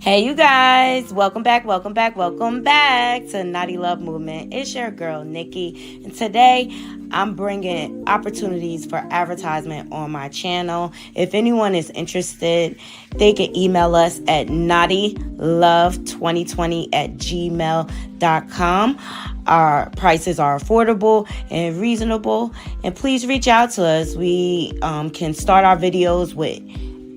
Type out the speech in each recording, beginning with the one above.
Hey, you guys, welcome back, welcome back to Naughty Love Movement. It's your girl, Nikki, and today I'm bringing opportunities for advertisement on my channel. If anyone is interested, they can email us at naughtylove2020@gmail.com. Our prices are affordable and reasonable, and please reach out to us. We can start our videos with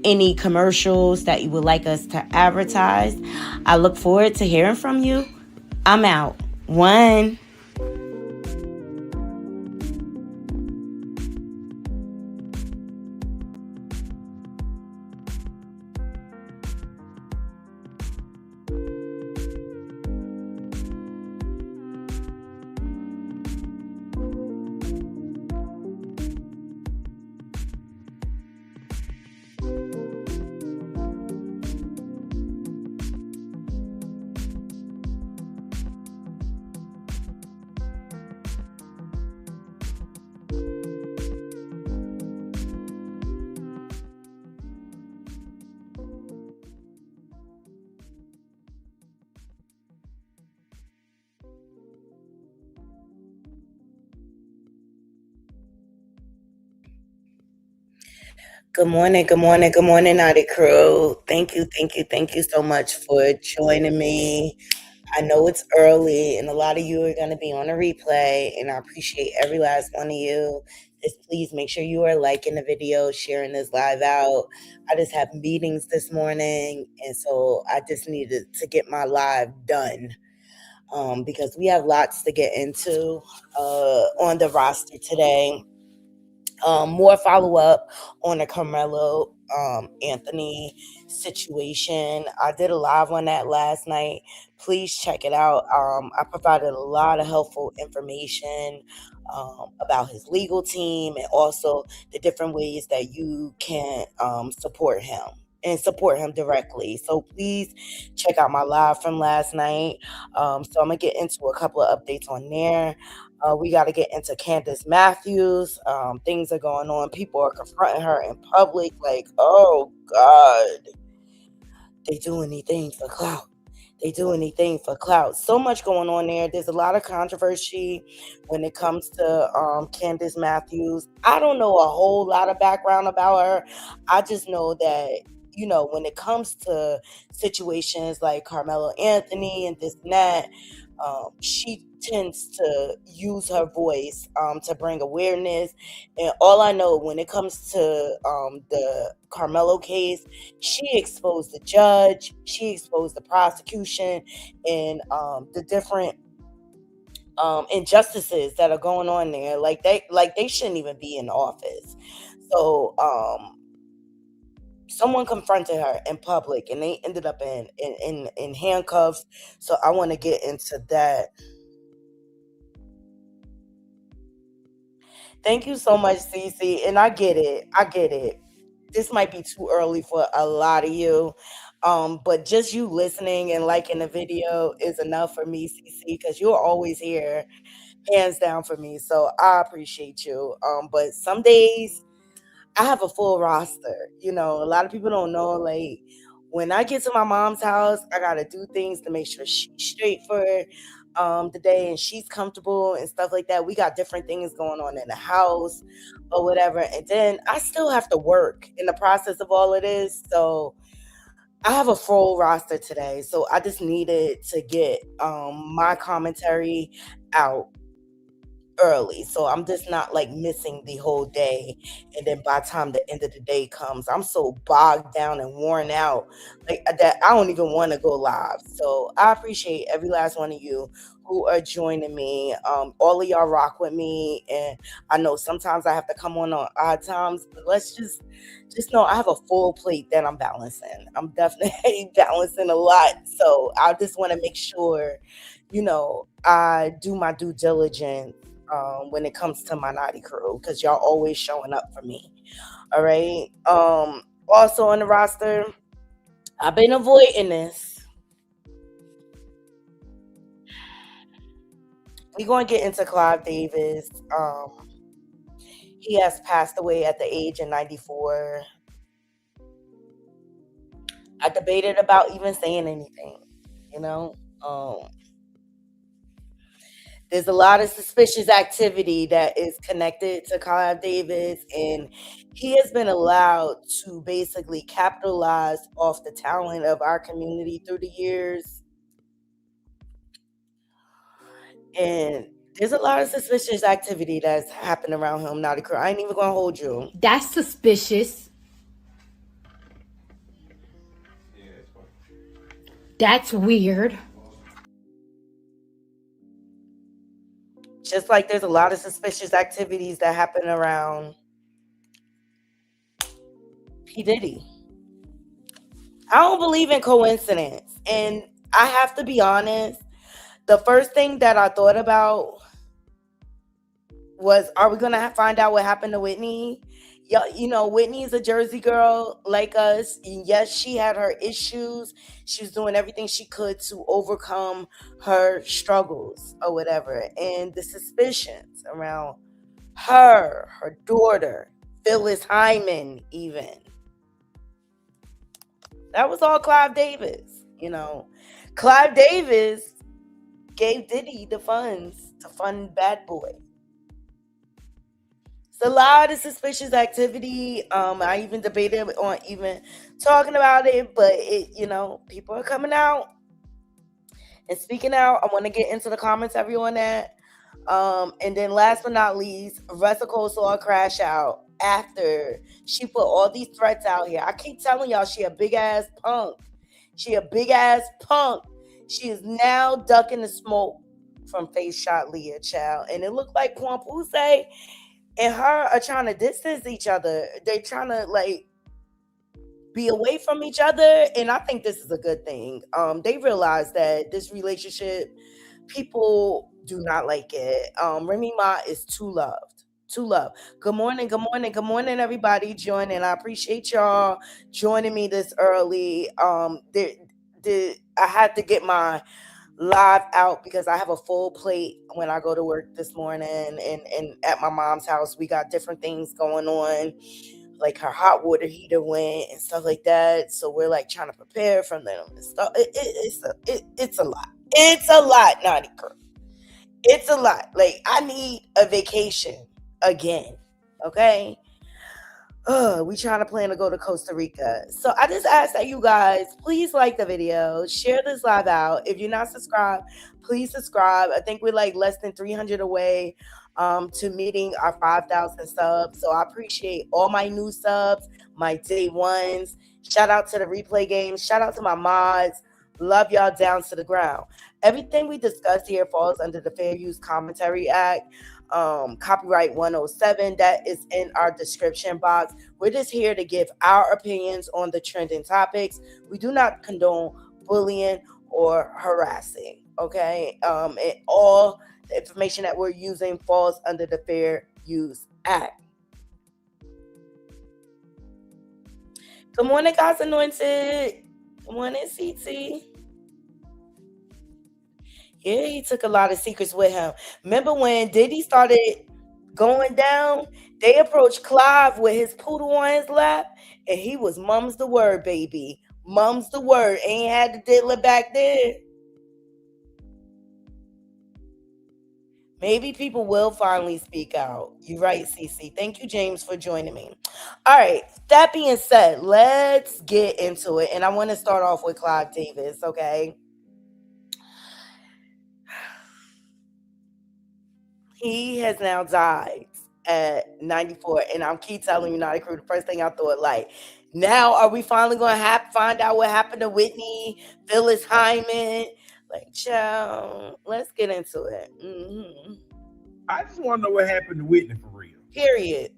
any commercials that you would like us to advertise. I look forward to hearing from you. I'm out. One. Good morning, Naughty Crew. Thank you so much for joining me. I know it's early, and a lot of you are going to be on a replay, and I appreciate every last one of you. Just please make sure you are liking the video, sharing this live out. I just have meetings this morning, and so I just needed to get my live done because we have lots to get into on the roster today. More follow up on the Carmelo Anthony situation. I did a live on that last night. Please check it out. I provided a lot of helpful information about his legal team and also the different ways that you can support him and support him directly. So please check out my live from last night. So I'm gonna get into a couple of updates on there. We got to get into Candice Matthews. Things are going on. People are confronting her in public. Like, oh God, they do anything for clout. They do anything for clout. So much going on there. There's a lot of controversy when it comes to Candice Matthews. I don't know a whole lot of background about her. I just know that, when it comes to situations like Carmelo Anthony and this and that, she tends to use her voice to bring awareness. And all I know when it comes to the Carmelo case, she exposed the judge, she exposed the prosecution, and the different injustices that are going on there. Like they shouldn't even be in office. So someone confronted her in public, and they ended up in handcuffs. So I want to get into that. Thank you so much, Cece. And I get it. I get it. This might be too early for a lot of you. But just you listening and liking the video is enough for me, Cece, because you're always here, hands down for me. So I appreciate you. But some days I have a full roster. A lot of people don't know, like, when I get to my mom's house, I gotta do things to make sure she's straight for the day and she's comfortable and stuff like that. We got different things going on in the house or whatever. And then I still have to work in the process of all of this. So I have a full roster today. So I just needed to get my commentary out early. So I'm just not like missing the whole day. And then by the time the end of the day comes, I'm so bogged down and worn out like that I don't even want to go live. So I appreciate every last one of you who are joining me. All of y'all rock with me. And I know sometimes I have to come on odd times, but let's just know I have a full plate that I'm balancing. I'm definitely balancing a lot. So I just want to make sure, I do my due diligence when it comes to my naughty crew because y'all always showing up for me. All right. Also on the roster, I've been avoiding this. We're gonna get into Clive Davis. He has passed away at the age of 94. I debated about even saying anything, you know. There's a lot of suspicious activity that is connected to Clive Davis, and he has been allowed to basically capitalize off the talent of our community through the years. And there's a lot of suspicious activity that's happened around him. Not a crew. I ain't even gonna hold you. That's suspicious. That's weird. Just like there's a lot of suspicious activities that happen around P. Diddy. I don't believe in coincidence. And I have to be honest, the first thing that I thought about was, are we going to find out what happened to Whiitny? Yeah, you know, Whitney is a Jersey girl like us. And yes, she had her issues. She was doing everything she could to overcome her struggles or whatever. And the suspicions around her daughter, Phyllis Hyman, even. That was all Clive Davis, you know. Clive Davis gave Diddy the funds to fund Bad Boy. It's a lot of suspicious activity. I even debated on even talking about it, but people are coming out and speaking out. I want to get into the comments, everyone. That. And then last but not least, Russell Cole saw a crash out after she put all these threats out here. I keep telling y'all, she a big ass punk. She a big ass punk. She is now ducking the smoke from Face Shot Leah, child. And it looked like Quan Puse and her are trying to distance each other. They're trying to be away from each other. And I think this is a good thing. They realize that this relationship, people do not like it. Remy Ma is too loved. Too loved. Good morning, good morning, good morning, everybody joining. I appreciate y'all joining me this early. I had to get my live out because I have a full plate when I go to work this morning, and at my mom's house we got different things going on, like her hot water heater went and stuff like that. So we're like trying to prepare for them and stuff. It's a lot. It's a lot, Naughty Crew. It's a lot. Like, I need a vacation again. Okay. We trying to plan to go to Costa Rica. So I just ask that you guys please like the video, share this live out. If you're not subscribed, please subscribe. I think we're like less than 300 away to meeting our 5,000 subs. So I appreciate all my new subs, my day ones. Shout out to the replay games. Shout out to my mods. Love y'all down to the ground. Everything we discussed here falls under the Fair Use Commentary Act. Copyright 107, that is in our description box. We're just here to give our opinions on the trending topics. We do not condone bullying or harassing. Okay. And all the information that we're using falls under the Fair Use Act. Good morning, God's Anointed. Good morning, CT. Yeah, he took a lot of secrets with him. Remember when Diddy started going down, they approached Clive with his poodle on his lap, and he was mum's the word, baby. Mum's the word. Ain't had to diddle back there. Maybe people will finally speak out. You're right, Cece. Thank you, James, for joining me. All right. That being said, let's get into it. And I want to start off with Clive Davis, okay? He has now died at 94, and I'm keep telling you, Naughty Crew, the first thing I thought, like, now are we finally going to find out what happened to Whiitny, Phyllis Hyman? Like, child, let's get into it. Mm-hmm. I just want to know what happened to Whiitny for real. Period.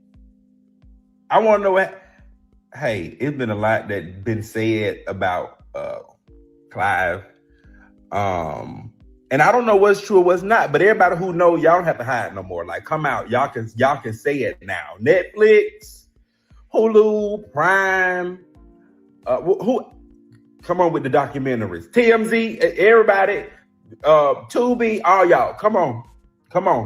I want to know what. Hey, it's been a lot that been said about Clive. And I don't know what's true or what's not, but everybody who knows, y'all don't have to hide no more. Like, come out, y'all can say it now. Netflix, Hulu, Prime, who come on with the documentaries? TMZ, everybody, Tubi, all y'all, come on.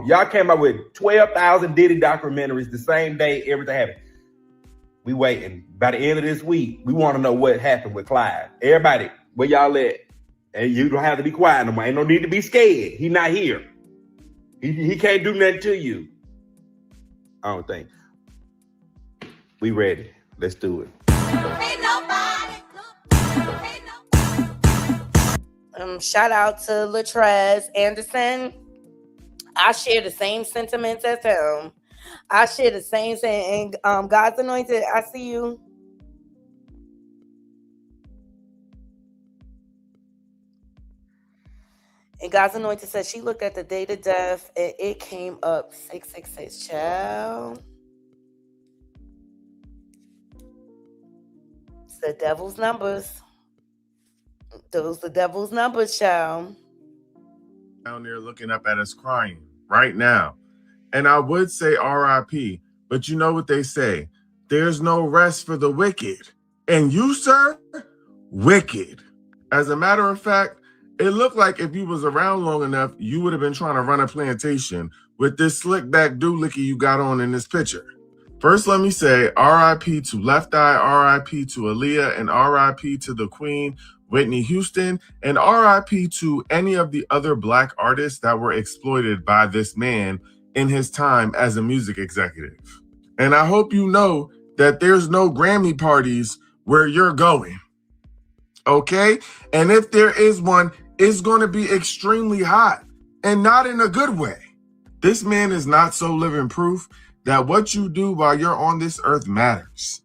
Y'all came out with 12,000 Diddy documentaries the same day everything happened. We waiting. By the end of this week, we want to know what happened with Clive. Everybody, where y'all at? And you don't have to be quiet no more. Ain't no need to be scared. He not here. He can't do nothing to you. I don't think. We ready. Let's do it. Shout out to Latrez Anderson. I share the same sentiments as him. I share the same thing. And God's anointed, I see you. And God's anointed said she looked at the date of death and it came up 666. Child. It's the devil's numbers. Those the devil's numbers, child. Down there looking up at us crying right now. And I would say RIP, but you know what they say? There's no rest for the wicked. And you, sir, wicked. As a matter of fact, it looked like if you was around long enough, you would have been trying to run a plantation with this slick back doohickey you got on in this picture. First, let me say RIP to Left Eye, RIP to Aaliyah, and RIP to the Queen, Whiitny Houston, and RIP to any of the other Black artists that were exploited by this man in his time as a music executive. And I hope you know that there's no Grammy parties where you're going. Okay? And if there is one, it's going to be extremely hot and not in a good way. This man is not so living proof that what you do while you're on this earth matters.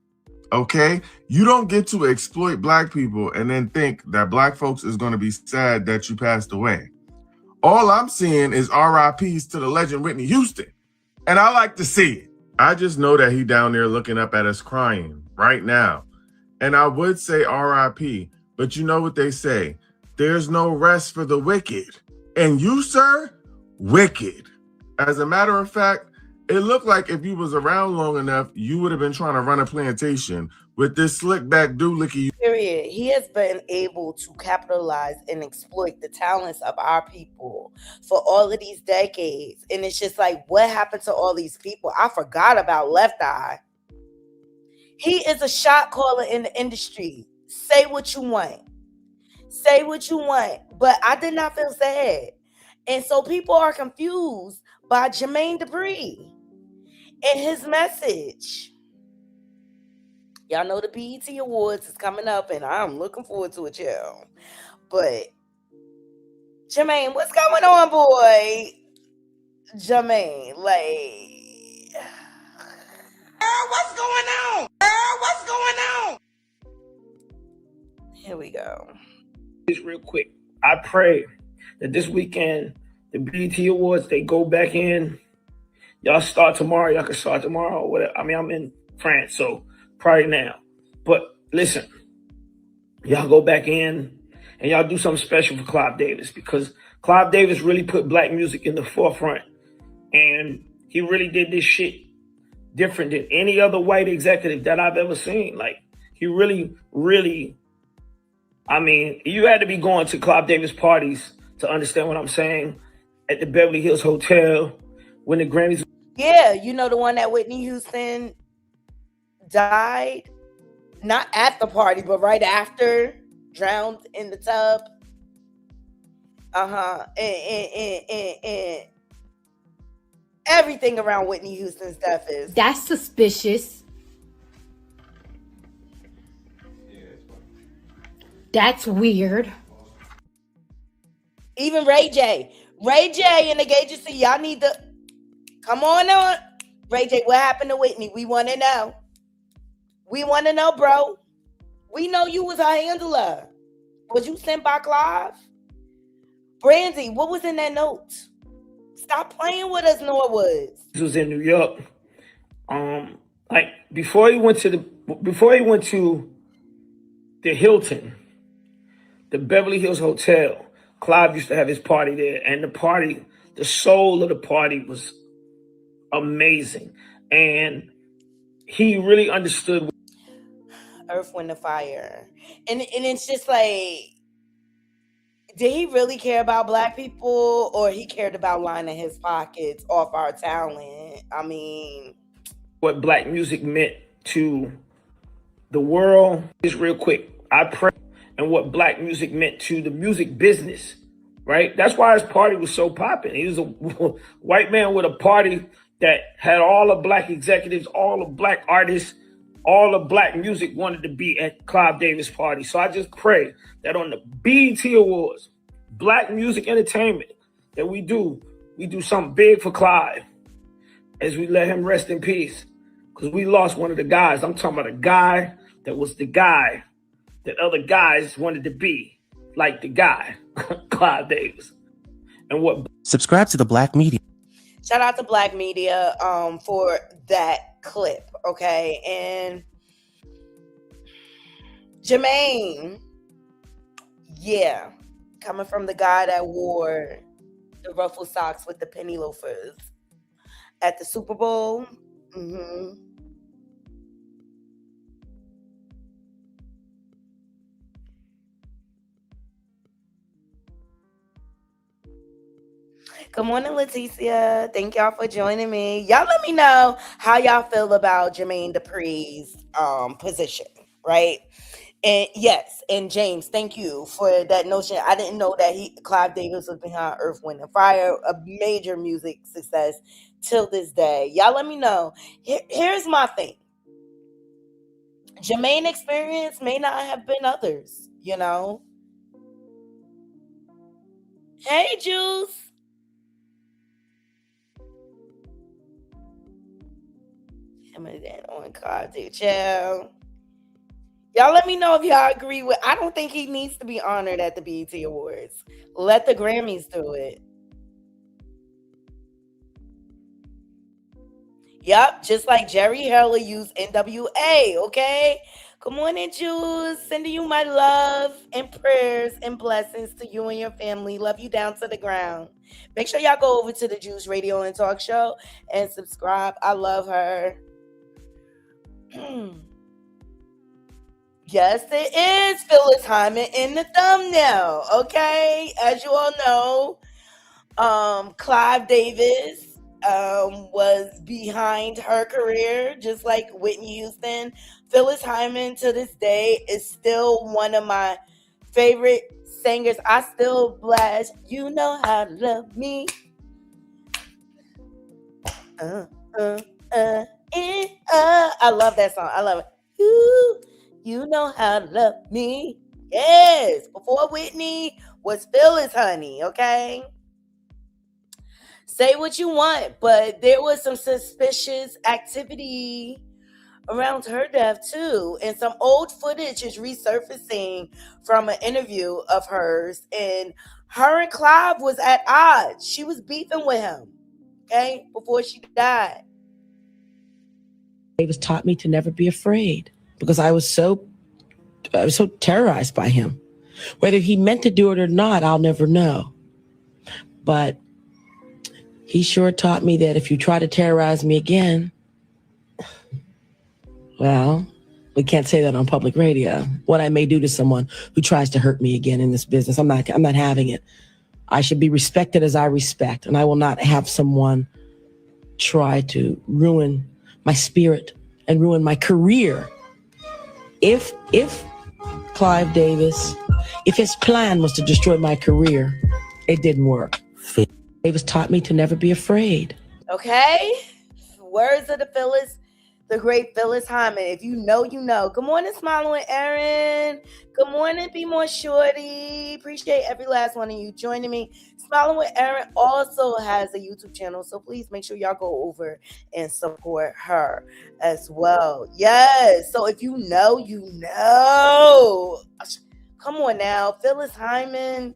Okay? You don't get to exploit Black people and then think that Black folks is going to be sad that you passed away. All I'm seeing is RIPs to the legend Whiitny Houston. And I like to see it. I just know that he down there looking up at us crying right now. And I would say RIP, but you know what they say? There's no rest for the wicked. And you, sir, wicked. As a matter of fact, it looked like if you was around long enough, you would have been trying to run a plantation with this slick back doohickey. Period. He has been able to capitalize and exploit the talents of our people for all of these decades. And it's just like, what happened to all these people? I forgot about Left Eye. He is a shot caller in the industry. Say what you want. Say what you want. But I did not feel sad. And so people are confused by Jermaine Dupri and his message. Y'all know the BET Awards is coming up, and I'm looking forward to it, y'all. But Jermaine, what's going on, boy? Jermaine, like, girl, what's going on? Girl, what's going on? Here we go. Just real quick, I pray that this weekend the BET Awards, they go back in. Y'all start tomorrow. Y'all can start tomorrow or whatever. I mean, I'm in France, so probably now. But listen, y'all go back in and y'all do something special for Clive Davis, because Clive Davis really put Black music in the forefront. And he really did this shit different than any other white executive that I've ever seen. Like, he really, I mean, you had to be going to Clive Davis parties to understand what I'm saying. At the Beverly Hills Hotel, when the Grammys. Yeah, you know the one that Whiitny Houston died? Not at the party, but right after, drowned in the tub. And everything around Whiitny Houston's death is. That's suspicious. That's weird. Even Ray J and the Gauges, y'all need to come on. Ray J, what happened to Whiitny? We want to know. We want to know, bro. We know you was her handler. Was you sent by Clive? Brandy, what was in that note? Stop playing with us, Norwoods. This was in New York. Like before he went to the Hilton, the Beverly Hills Hotel, Clive used to have his party there, and the soul of the party was amazing. And he really understood Earth, Wind, and Fire. And it's just like, did he really care about Black people, or he cared about lining his pockets off our talent? I mean, what Black music meant to the world, just real quick, I pray and what black music meant to the music business, right? That's why his party was so popping. He was a white man with a party that had all the black executives, all the black artists, all the black music wanted to be at Clive Davis' party. So I just pray that on the BET Awards, Black Music Entertainment, that we do something big for Clive as we let him rest in peace. Because we lost one of the guys. I'm talking about a guy that was the guy that other guys wanted to be, like the guy, Clive Davis. And what? Subscribe to the Black Media. Shout out to Black Media for that clip, okay? And Jermaine, yeah, coming from the guy that wore the ruffled socks with the penny loafers at the Super Bowl. Mm-hmm. Good morning, Leticia. Thank y'all for joining me. Y'all let me know how y'all feel about Jermaine Dupri's position, right? And yes, and James, thank you for that notion. I didn't know that Clive Davis was behind Earth, Wind, and Fire, a major music success till this day. Y'all let me know. Here's my thing. Jermaine experience may not have been others, you know? Hey, Juice. On card to chill. Y'all let me know if y'all agree with. I don't think he needs to be honored at the BET Awards. Let the Grammys do it. Yep, just like Jerry Heller used NWA, okay? Good morning, Juice. Sending you my love and prayers and blessings to you and your family. Love you down to the ground. Make sure y'all go over to the Juice Radio and Talk Show and subscribe. I love her. Yes, it is Phyllis Hyman in the thumbnail, okay? As you all know, Clive Davis was behind her career, just like Whitney Houston. Phyllis Hyman, to this day, is still one of my favorite singers. I still blast, you know how to love me. I love that song. I love it. You know how to love me. Yes. Before Whitney was Phyllis, honey. Okay. Say what you want, but there was some suspicious activity around her death too. And some old footage is resurfacing from an interview of hers. And her and Clive was at odds. She was beefing with him. Okay. Before she died. Davis taught me to never be afraid because I was so terrorized by him. Whether he meant to do it or not, I'll never know. But he sure taught me that if you try to terrorize me again, well, we can't say that on public radio. What I may do to someone who tries to hurt me again in this business, I'm not having it. I should be respected as I respect, and I will not have someone try to ruin my spirit and ruin my career. If Clive Davis, if his plan was to destroy my career, it didn't work. Davis taught me to never be afraid. Okay. Words of the great Phyllis Hyman. If you know, you know. Good morning, Smiling with Erin. Good morning, Be More Shorty. Appreciate every last one of you joining me. Smiling with Erin also has a YouTube channel, so please make sure y'all go over and support her as well. Yes. So if you know, you know. Come on now. Phyllis Hyman,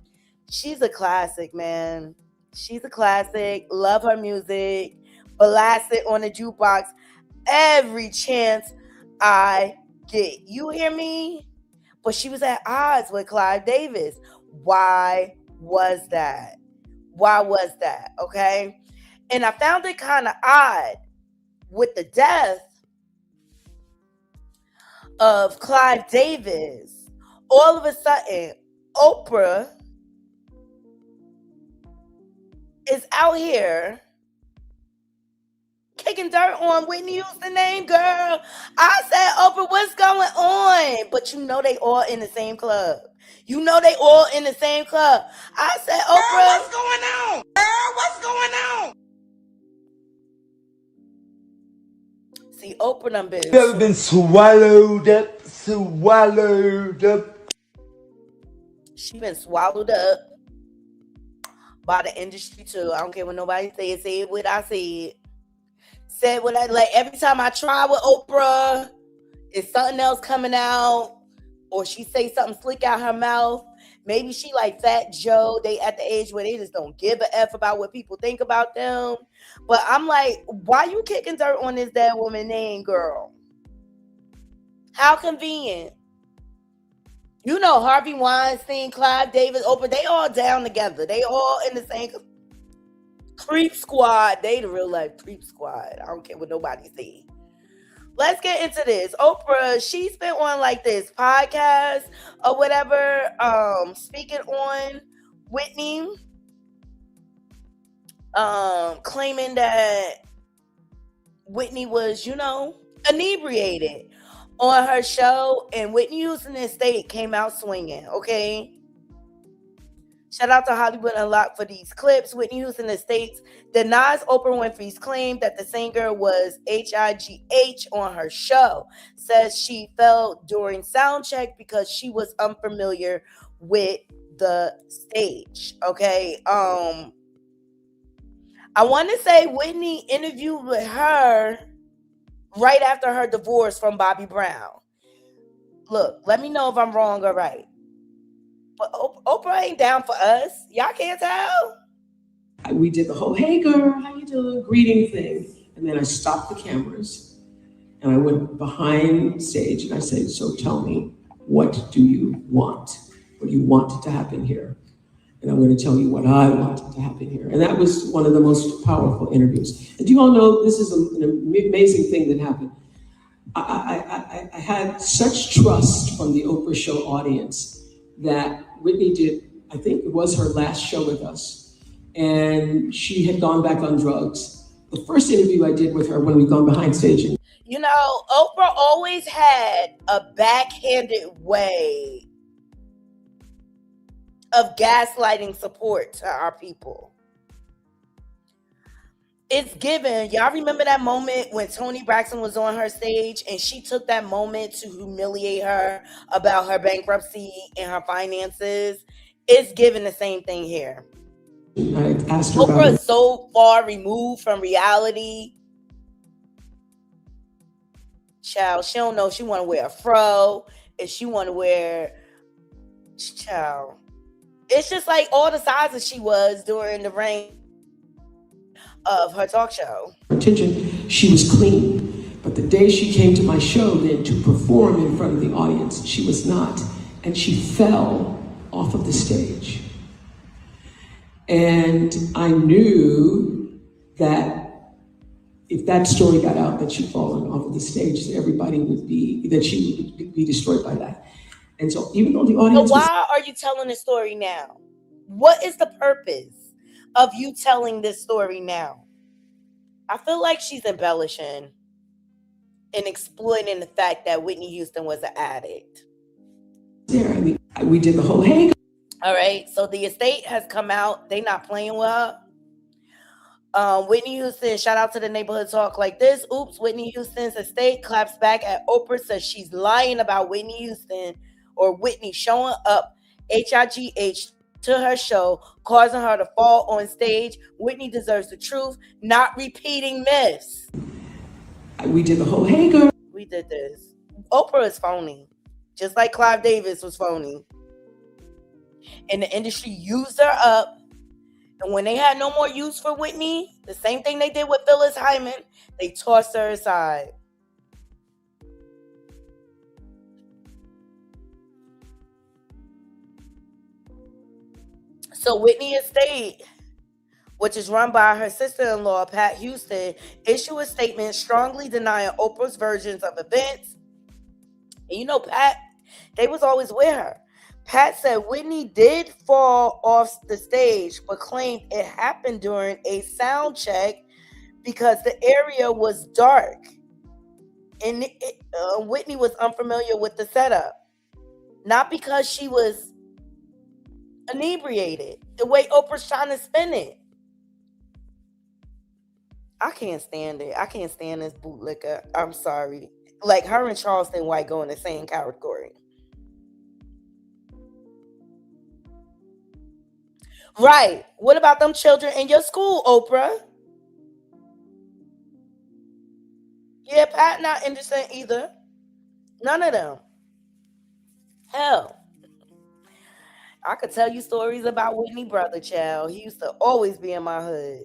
she's a classic, man. She's a classic. Love her music. Blast it on the jukebox every chance I get. You hear me? But she was at odds with Clive Davis. Why was that? Okay? And I found it kind of odd with the death of Clive Davis. All of a sudden, Oprah is out here kicking dirt on Whitney Houston name, girl. I said, Oprah, what's going on? But you know they all in the same club. You know they all in the same club. I said, Oprah, what's going on? Girl, what's going on? See, Oprah done been. Never been swallowed up, swallowed up. She been swallowed up by the industry too. I don't care what nobody says. Say it what I said. Said what I like. Every time I try with Oprah, it's something else coming out, or she say something slick out her mouth. Maybe she like Fat Joe. They at the age where they just don't give a F about what people think about them. But I'm like, why you kicking dirt on this dead woman name, girl? How convenient. You know, Harvey Weinstein, Clive Davis, Oprah, they all down together. They all in the same creep squad. They the real life creep squad. I don't care what nobody say. Let's get into this. Oprah, she's been on like this podcast or whatever, speaking on Whiitny, claiming that Whiitny was, inebriated on her show, and Whitney Houston Estate came out swinging, okay? Shout out to Hollywood Unlocked for these clips. Whitney Houston Estates denies Oprah Winfrey's claim that the singer was HIGH on her show. Says she fell during sound check because she was unfamiliar with the stage, okay? I want to say Whitney interviewed with her right after her divorce from Bobby Brown. Look, let me know if I'm wrong or right. But Oprah ain't down for us. Y'all can't tell? We did the whole, hey girl, how you doing, greeting thing. And then I stopped the cameras and I went behind stage and I said, so tell me, what do you want? What do you want to happen here? And I'm going to tell you what I want to happen here. And that was one of the most powerful interviews. And do you all know this is an amazing thing that happened? I had such trust from the Oprah show audience that Whitney did, I think it was her last show with us. And she had gone back on drugs. The first interview I did with her when we'd gone behind stage. You know, Oprah always had a backhanded way of gaslighting support to our people. It's given. Y'all remember that moment when Toni Braxton was on her stage and she took that moment to humiliate her about her bankruptcy and her finances? It's given the same thing here. I asked her Oprah is so far removed from reality. Child, she don't know if she want to wear a fro, if she want to wear, child. It's just like all the sizes she was during the reign of her talk show. Attention, she was clean. But the day she came to my show then to perform in front of the audience, she was not. And she fell off of the stage. And I knew that if that story got out that she'd fallen off of the stage, that she would be destroyed by that. And so even though the audience But why are you telling this story now? What is the purpose of you telling this story now? I feel like she's embellishing and exploiting the fact that Whitney Houston was an addict. Yeah, we did the whole, hey. All right, so the estate has come out. They not playing with her. Whitney Houston, shout out to the neighborhood talk like this. Oops, Whitney Houston's estate claps back at Oprah, says she's lying about Whitney Houston or Whitney showing up HIGH to her show, causing her to fall on stage. Whitney deserves the truth, not repeating myths. We did the whole, hey girl. We did this. Oprah is phony, just like Clive Davis was phony. And the industry used her up. And when they had no more use for Whitney, the same thing they did with Phyllis Hyman, they tossed her aside. So Whitney Estate, which is run by her sister-in-law, Pat Houston, issued a statement strongly denying Oprah's versions of events. And you know, Pat, they was always with her. Pat said Whitney did fall off the stage, but claimed it happened during a sound check because the area was dark and Whiitny was unfamiliar with the setup. Not because she was inebriated. The way Oprah's trying to spin it. I can't stand it. I can't stand this bootlicker. I'm sorry. Like her and Charleston White go in the same category. Right. What about them children in your school, Oprah? Yeah, Pat not interested either. None of them. Hell. I could tell you stories about Whitney brother, child. He used to always be in my hood.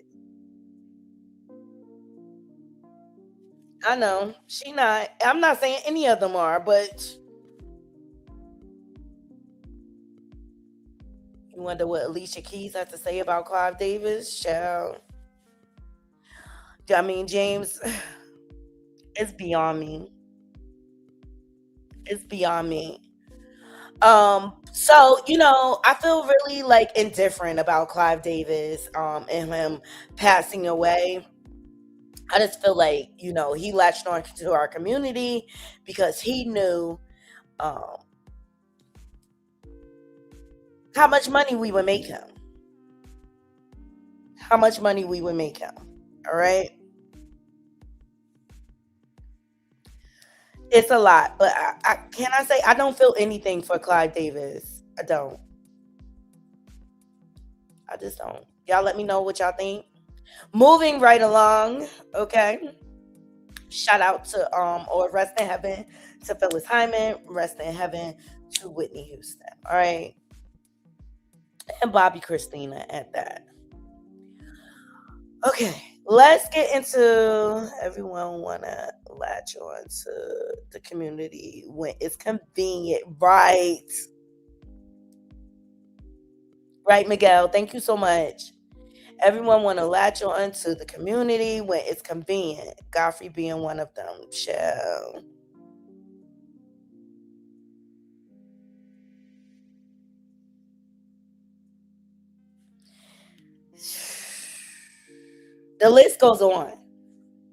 I know. She not. I'm not saying any of them are, but you wonder what Alicia Keys has to say about Clive Davis, child. I mean, James, it's beyond me. It's beyond me. So I feel really like indifferent about Clive Davis, and him passing away. I just feel like, he latched on to our community because he knew how much money we would make him. How much money we would make him. All right. It's a lot, but can I say I don't feel anything for Clive Davis. I don't. I just don't. Y'all let me know what y'all think. Moving right along, okay. Shout out to or rest in heaven to Phyllis Hyman, rest in heaven to Whitney Houston. All right. And Bobby Christina at that. Okay, let's get into everyone wanna latch on to the community when it's convenient, right? Right, Miguel. Thank you so much. Everyone want to latch on to the community when it's convenient. Godfrey being one of them. Chill. The list goes on.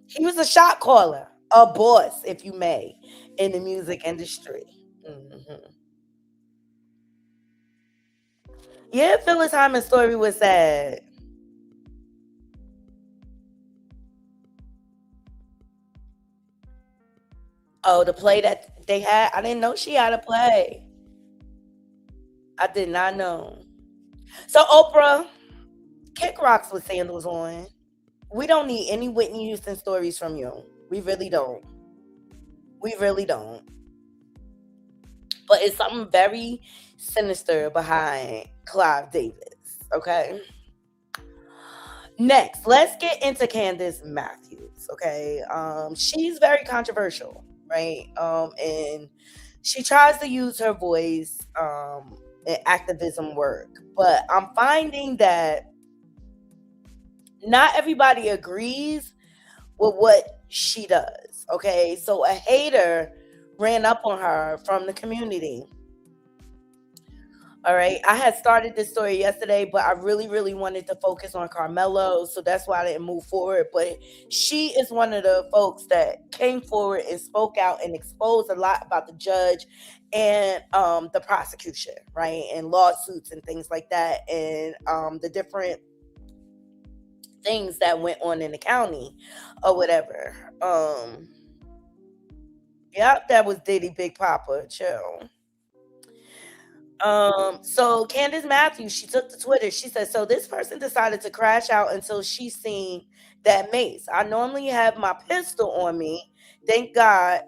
He was a shot caller, a boss, if you may, in the music industry. Mm-hmm. Yeah, Phyllis Hyman's story was sad. Oh, the play that they had? I didn't know she had a play. I did not know. So, Oprah, kick rocks with sandals on. We don't need any Whitney Houston stories from you. We really don't. We really don't. But it's something very sinister behind Clive Davis, okay? Next, let's get into Candice Matthews, okay? She's very controversial, right? And she tries to use her voice in activism work. But I'm finding that not everybody agrees with what she does, okay? So a hater ran up on her from the community. All right. I had started this story yesterday, but I really, really wanted to focus on Karmelo. So that's why I didn't move forward. But she is one of the folks that came forward and spoke out and exposed a lot about the judge and the prosecution, right? And lawsuits and things like that. And the different things that went on in the county or whatever. Yep, that was Diddy Big Papa. Chill. So Candice Matthews, she took to Twitter. She said, so this person decided to crash out until she seen that mace. I normally have my pistol on me. Thank God,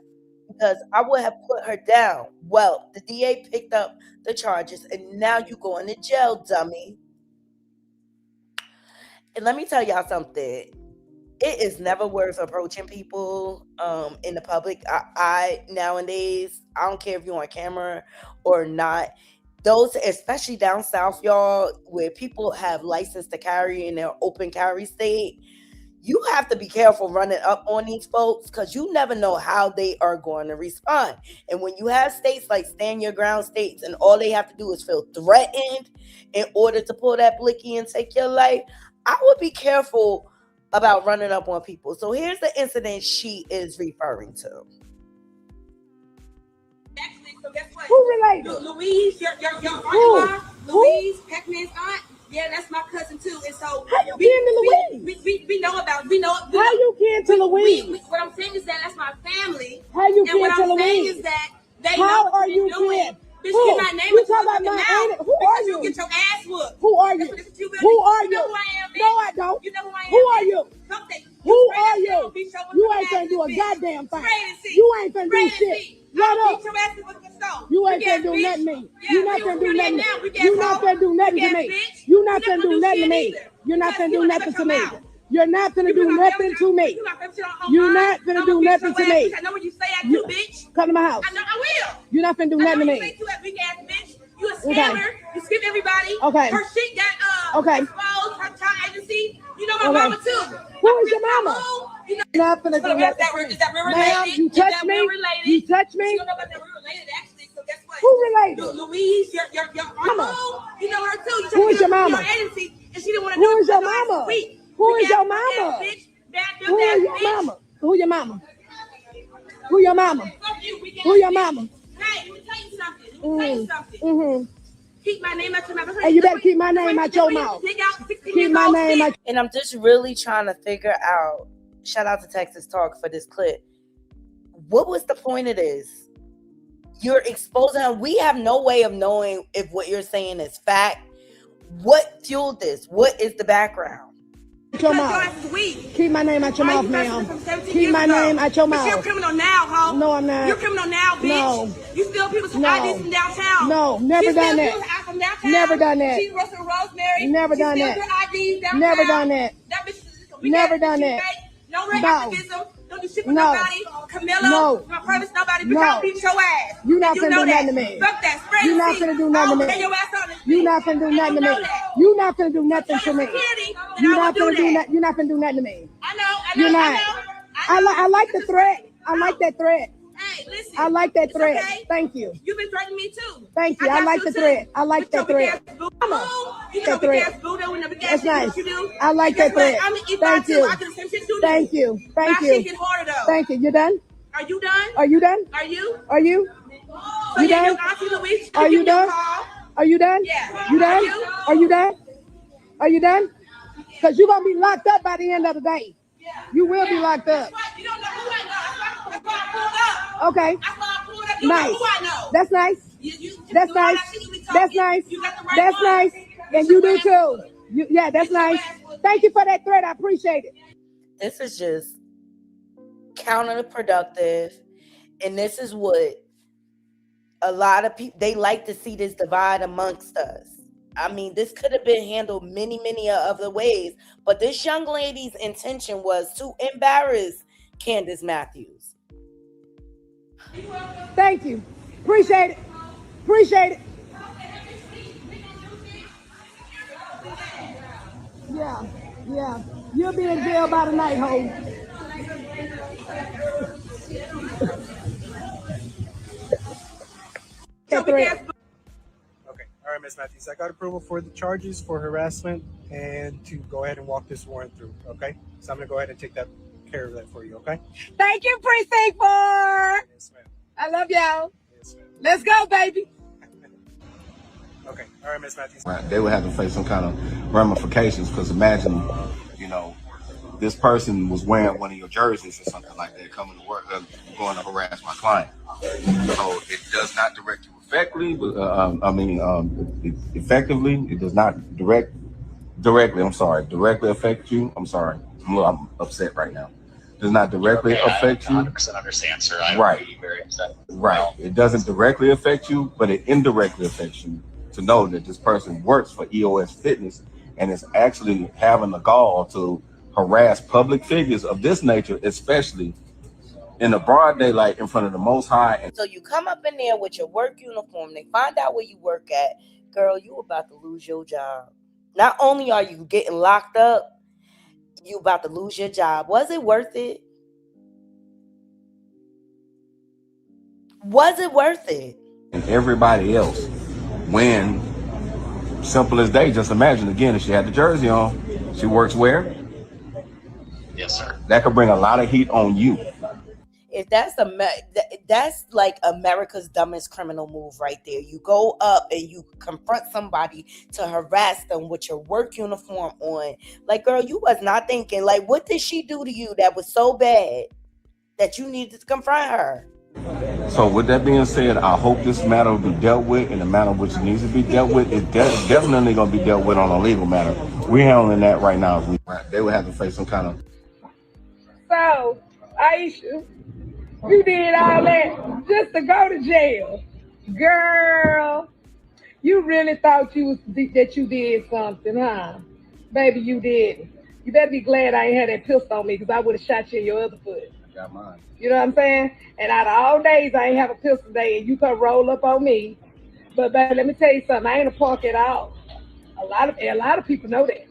because I would have put her down. Well, the DA picked up the charges and now you going to jail, dummy. And let me tell y'all something. It is never worth approaching people in the public. I nowadays, I don't care if you're on camera or not. Those, especially down south, y'all, where people have license to carry in their open carry state, you have to be careful running up on these folks because you never know how they are going to respond. And when you have states like stand your ground states and all they have to do is feel threatened in order to pull that blicky and take your life, I would be careful about running up on people. So here's the incident she is referring to. So guess what? Who related? Louise, your aunt, Louise, Pac-Man's aunt. Yeah, that's my cousin too. And so how you kin to Louise? We know about we know. How you kin to Louise? What I'm saying is that's my family. How you and kin what to I'm Louise? saying is that they how know are you kin? Bitch, Who? get my name You into talking about your my mouth. aunt? Who are you? Get your ass whooped. Who are you? Who are you? You know who I am, bitch? No, I don't. You know who I am? Who are you? Something. Who are you? You ain't finna do a goddamn thing. You ain't finna do shit. Let up. You ain't finna do nothing to me. You not finna do nothing. You not finna do nothing to me. You not finna do nothing to me. You're not finna do nothing to me. You're not finna do nothing to me. You're not finna do nothing to me. I know what you say I do, bitch. Come to my house. I know I will. You're not finna do nothing to me. You a scammer. You skip everybody. Okay. Her shit got exposed. Her child agency. You know my mama too. Who is your mama? You know, not finna do nothing. Is that real related? Ma'am, you touch me. You touch me. You don't know about that real related actually. So guess what? Who related? Louise, your mama. You know her too. Who is your mama? Your agency, and she didn't want to Who do is your mama? Who is your mama? Who is your mama? Who your mama? Who your mama? Who your mama? Hey, let me tell you something. Let me tell you something. Mm-hmm. Keep my name out your mouth. And you better keep my name out your mouth. Keep my name out. And I'm just really trying to figure out, shout out to Texas Talk for this clip. What was the point of this? You're exposing her. We have no way of knowing if what you're saying is fact. What fueled this? What is the background? Your mouth. Keep my name out your mouth, ma'am. Keep my name out your mouth. You're a criminal now, ho. No, I'm not. You're a criminal now, bitch. No. You steal people's IDs from downtown. No, never done that. From downtown. Never done that. She's Russell Rosemary. Never done that. IDs downtown. Never done that. That bitch. Never done that. No rape activism. Don't do shit with No. nobody. Carmelo. No. Don't promise nobody. Bitch, No. I'll beat your ass. You not finna do that. nothing to me. Fuck that. Spread You the not seed. finna do nothing to Lay me. your ass on this You bitch. not finna do nothing to know me. that. You not finna do nothing to me. Security, You and I not will finna do that. nothing. You not finna do nothing to me. I know. You're not. I like the threat. I like that threat. Hey, listen. I like that It's threat. okay. Thank you. You've been threatening me too. Thank you. I got like the too. threat. I like With that your threat. big ass voodoo. That You know, big threat. ass voodoo and the big ass That's shit nice. that you do. I like that threat. I'm an E5 Thank too. you. I do the same shit you do. Thank you. Thank My you. shit get harder though. Thank you. You done? Are you done? Are you done? Are you? Are you? So You yeah, done? your auntie Louise, Are you done? Are you done? Yeah. You done? Are you? Are you done? Are you done? Because you're going to be locked up by the end of the day. You will be locked up. You don't know who I know. That's why I pulled up. Okay. That's why I pulled up. You Nice. know who I know. That's nice. That's do all nice. that shit you be talking, That's nice. you got the right That's one. nice. And you do too. Yeah, that's nice. Thank you for that threat. I appreciate it. This is just counterproductive. And this is what a lot of people, they like to see this divide amongst us. I mean, this could have been handled many, many other ways. But this young lady's intention was to embarrass Candice Matthews. Thank you. Appreciate it. Appreciate it. Yeah, yeah. You'll be in jail by the night, ho. Okay, all right, Ms. Matthews, I got approval for the charges for harassment and to go ahead and walk this warrant through, okay? So I'm gonna go ahead and take care of that for you, okay? Thank you, Precinct 4. Yes, ma'am. I love y'all. Yes, ma'am. Let's go, baby. Okay, all right, Ms. Matthews. Right. They would have to face some kind of ramifications because imagine, you know, this person was wearing one of your jerseys or something like that, coming to work, going to harass my client. So it does not direct you effectively, but effectively, it does not directly affect you. I'm upset right now. Does not directly affect you. 100% understand, sir. I'm very upset. Right. It doesn't directly affect you, but it indirectly affects you to know that this person works for EOS Fitness and is actually having the gall to harass public figures of this nature, especially in the broad daylight in front of the Most High. And so you come up in there with your work uniform, they find out where you work at, girl, you about to lose your job. Not only are you getting locked up, you about to lose your job. Was it worth it? Was it worth it? And everybody else, when simple as day, just imagine again, if she had the jersey on, she works where? Yes, sir. That could bring a lot of heat on you. If that's that's like America's dumbest criminal move right there. You go up and you confront somebody to harass them with your work uniform on. Like, girl, you was not thinking. Like, what did she do to you that was so bad that you needed to confront her? So with that being said, I hope this matter will be dealt with in the manner which it needs to be dealt with. It's definitely going to be dealt with on a legal matter. We're handling that right now. They would have to face some kind of... So, Aisha, you did all that just to go to jail. Girl, you really thought that you did something, huh? Baby, you didn't. You better be glad I ain't had that pistol on me, because I would have shot you in your other foot. I got mine. You know what I'm saying? And out of all days, I ain't have a pistol day, and you could roll up on me. But baby, let me tell you something. I ain't a punk at all. A lot of people know that.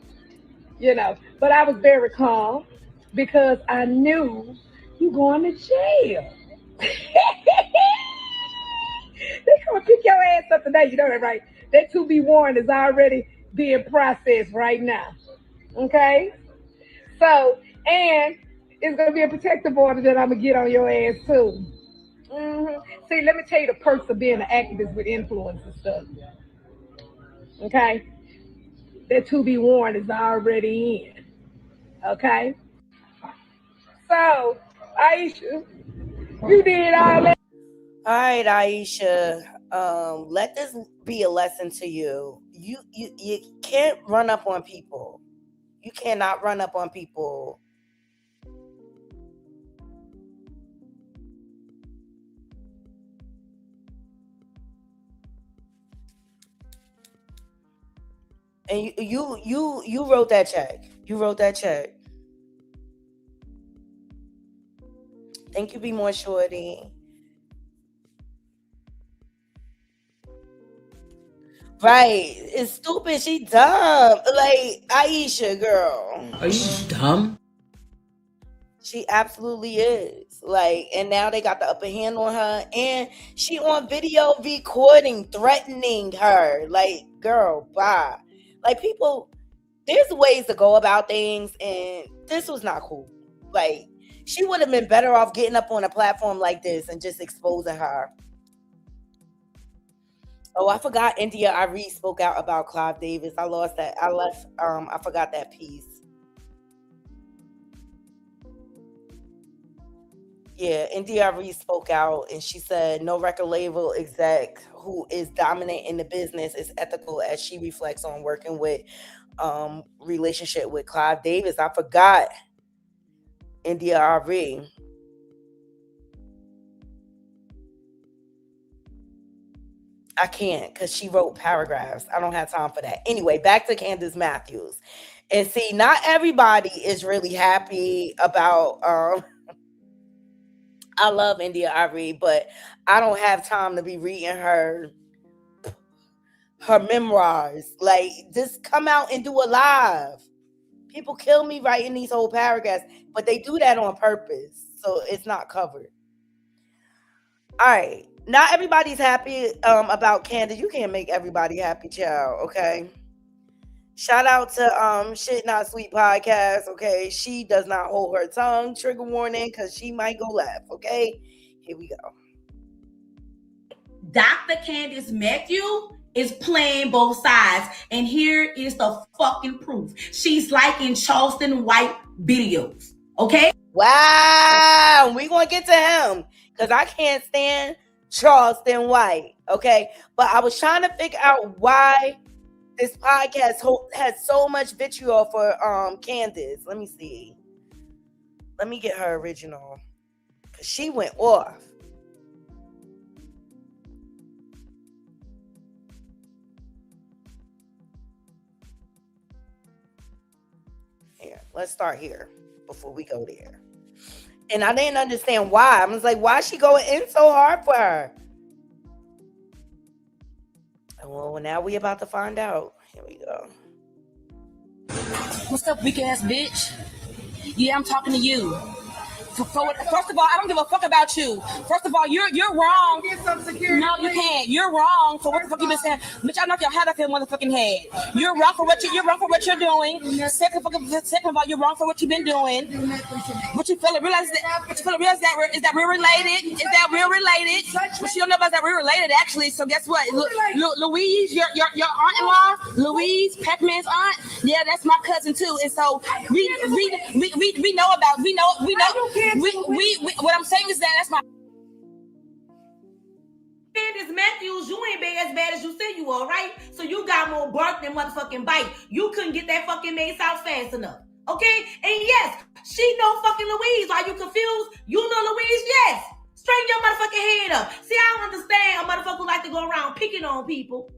You know, but I was very calm because I knew you going to jail. They come pick your ass up today. You know that, right? That to be warned is already being processed right now. Okay? So, and it's going to be a protective order that I'm going to get on your ass too. See, let me tell you the perks of being an activist with influence and stuff. Okay? That to be warned is already in. Okay? So, Aisha, you did all that. All right, Aisha. Let this be a lesson to you. You can't run up on people. You cannot run up on people. And you wrote that check. You wrote that check. Thank you, Be More Shorty. Right. It's stupid. She dumb. Like, Aisha, girl. Are you dumb? She absolutely is. Like, and now they got the upper hand on her. And she on video recording, threatening her. Like, girl, bye. Like, people, there's ways to go about things, and this was not cool. Like, she would have been better off getting up on a platform like this and just exposing her. Oh, I forgot India Arie spoke out about Clive Davis. I lost that. I forgot that piece. Yeah, India Arie spoke out and she said no record label exec who is dominant in the business is ethical as she reflects on working with relationship with Clive Davis. I forgot India Arie. I can't because she wrote paragraphs. I don't have time for that. Anyway, back to Candice Matthews. And see, not everybody is really happy about I love India Arie, but I don't have time to be reading her memoirs. Like, just come out and do a live. People kill me writing these whole paragraphs, but they do that on purpose, so it's not covered. All right. Not everybody's happy about Candice. You can't make everybody happy, child, okay? Shout out to Shit Not Sweet podcast, okay? She does not hold her tongue. Trigger warning, because she might go left, okay? Here we go. Dr. Candice Matthews is playing both sides, and here is the fucking proof. She's liking Charleston White videos, okay? Wow, we gonna get to him, because I can't stand Charleston White, okay? But I was trying to figure out why this podcast has so much vitriol for Candice. Let me see. Let me get her original, because she went off. Here, let's start here before we go there. And I didn't understand why. I was like, why is she going in so hard for her? Well, now we about to find out. Here we go. What's up, weak ass bitch? Yeah, I'm talking to you. First of all, I don't give a fuck about you. First of all, you're wrong. No, you can't. You're wrong for what the fuck you been saying. Bitch, I knock your head off your motherfucking head. You're wrong for what you're doing. Second of all, you're wrong for what you've been doing. What you feel realize that we're related. Is that we're related? What you don't know about that we're related actually. So guess what? Louise, your aunt-in-law, Louise, Pac-Man's aunt. Yeah, that's my cousin too. And so we know about what I'm saying is that's my Candice Matthews, you ain't as bad as you say you are, right? So you got more bark than motherfucking bite. You couldn't get that fucking mace out fast enough. Okay? And yes, she know fucking Louise. Are you confused? You know Louise? Yes. Straighten your motherfucking head up. See, I don't understand a motherfucker who like to go around picking on people,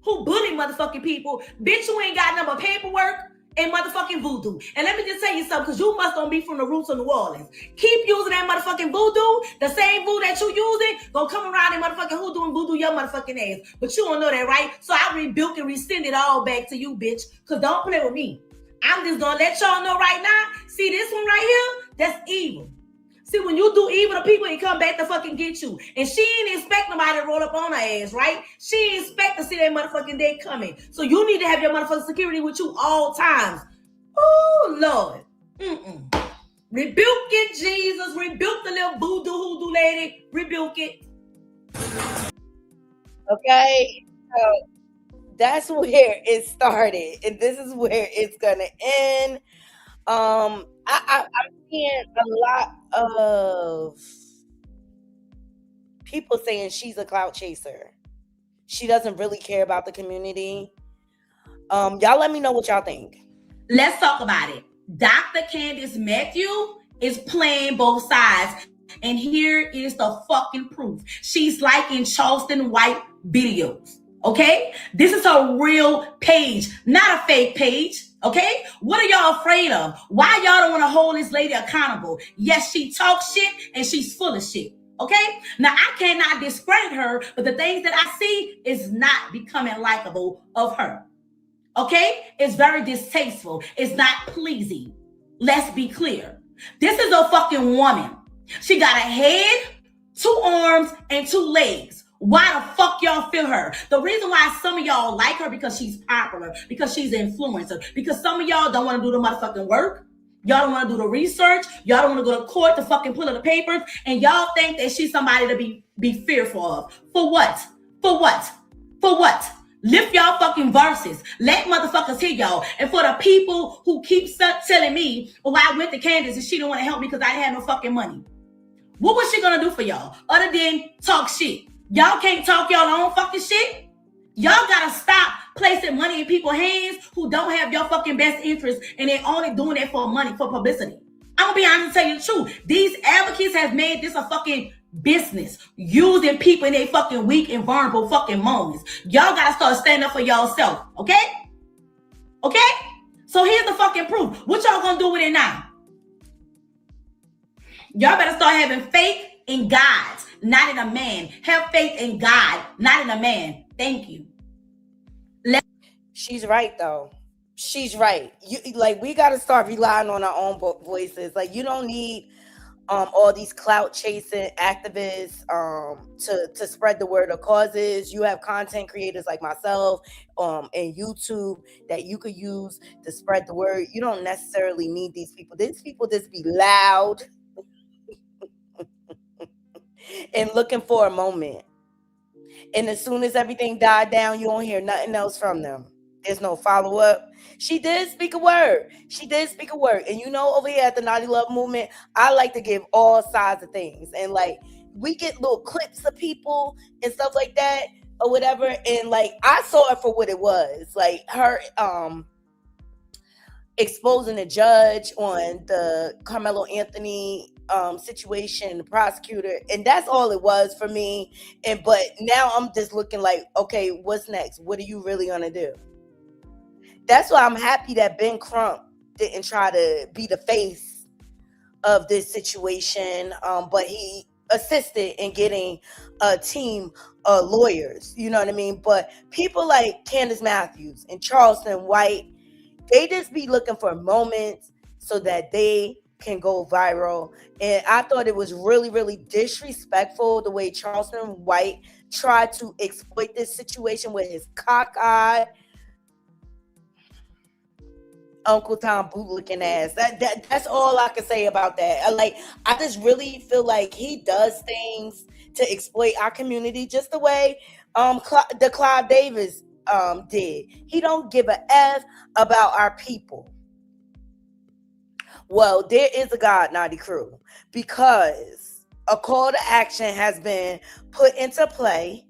who bully motherfucking people. Bitch, you ain't got number paperwork and motherfucking voodoo. And let me just tell you something, because you must don't be from the roots of New Orleans. Keep using that motherfucking voodoo. The same voodoo that you using, gonna come around and motherfucking hoodoo and voodoo your motherfucking ass. But you don't know that, right? So I rebuke and rescind it all back to you, bitch. Because don't play with me. I'm just gonna let y'all know right now. See this one right here? That's evil. See, when you do evil to people, it come back to fucking get you. And she ain't expect nobody to roll up on her ass, right? She ain't expect to see that motherfucking day coming. So you need to have your motherfucking security with you all times. Oh, Lord. Rebuke it, Jesus. Rebuke the little voodoo hoodoo lady. Rebuke it. Okay? So that's where it started. And this is where it's going to end. I'm seeing a lot of people saying she's a clout chaser. She doesn't really care about the community. Y'all let me know what y'all think. Let's talk about it. Dr. Candice Matthews is playing both sides. And here is the fucking proof. She's liking Charleston White videos. Okay? This is a real page, not a fake page. Okay? What are y'all afraid of? Why y'all don't want to hold this lady accountable? Yes, she talks shit and she's full of shit. Okay? Now, I cannot discredit her, but the things that I see is not becoming likable of her. Okay? It's very distasteful. It's not pleasing. Let's be clear. This is a fucking woman. She got a head, 2 arms, and 2 legs. Why the fuck y'all feel her? The reason why some of y'all like her because she's popular, because she's an influencer, because some of y'all don't want to do the motherfucking work. Y'all don't want to do the research. Y'all don't want to go to court to fucking pull up the papers. And y'all think that she's somebody to be fearful of. For what? For what? For what? Lift y'all fucking verses. Let motherfuckers hear y'all. And for the people who keep telling me, well, I went to Candice and she didn't want to help me because I didn't have no fucking money. What was she gonna do for y'all other than talk shit? Y'all can't talk y'all own fucking shit. Y'all gotta stop placing money in people's hands who don't have your fucking best interest and they only doing it for money, for publicity. I'm gonna be honest and tell you the truth. These advocates have made this a fucking business, using people in their fucking weak and vulnerable fucking moments. Y'all gotta start standing up for y'allself, okay? Okay? So here's the fucking proof. What y'all gonna do with it now? Y'all better start having faith in God, not in a man. Have faith in God, not in a man. Thank you. She's right, though. She's right. We got to start relying on our own voices. Like, you don't need all these clout chasing activists to spread the word of causes. You have content creators like myself and YouTube that you could use to spread the word. You don't necessarily need these people. These people just be loud and looking for a moment. And as soon as everything died down, you don't hear nothing else from them. There's no follow-up. She did speak a word. And you know, over here at the Naughty Love Movement, I like to give all sides of things. And we get little clips of people and stuff like that or whatever. And I saw it for what it was. Like her exposing the judge on the Karmelo Anthony situation, the prosecutor, and that's all it was for me. But now I'm just looking like, okay, what's next? What are you really gonna do? That's why I'm happy that Ben Crump didn't try to be the face of this situation, but he assisted in getting a team of lawyers, you know what I mean? But people like Candice Matthews and Charleston White, they just be looking for moments so that they can go viral. And I thought it was really, really disrespectful the way Charleston White tried to exploit this situation with his cockeyed Uncle Tom bootlicking ass. That's all I can say about that. I just really feel like he does things to exploit our community just the way the Clive Davis did. He don't give a F about our people. Well, there is a God Naughty Crew because a call to action has been put into play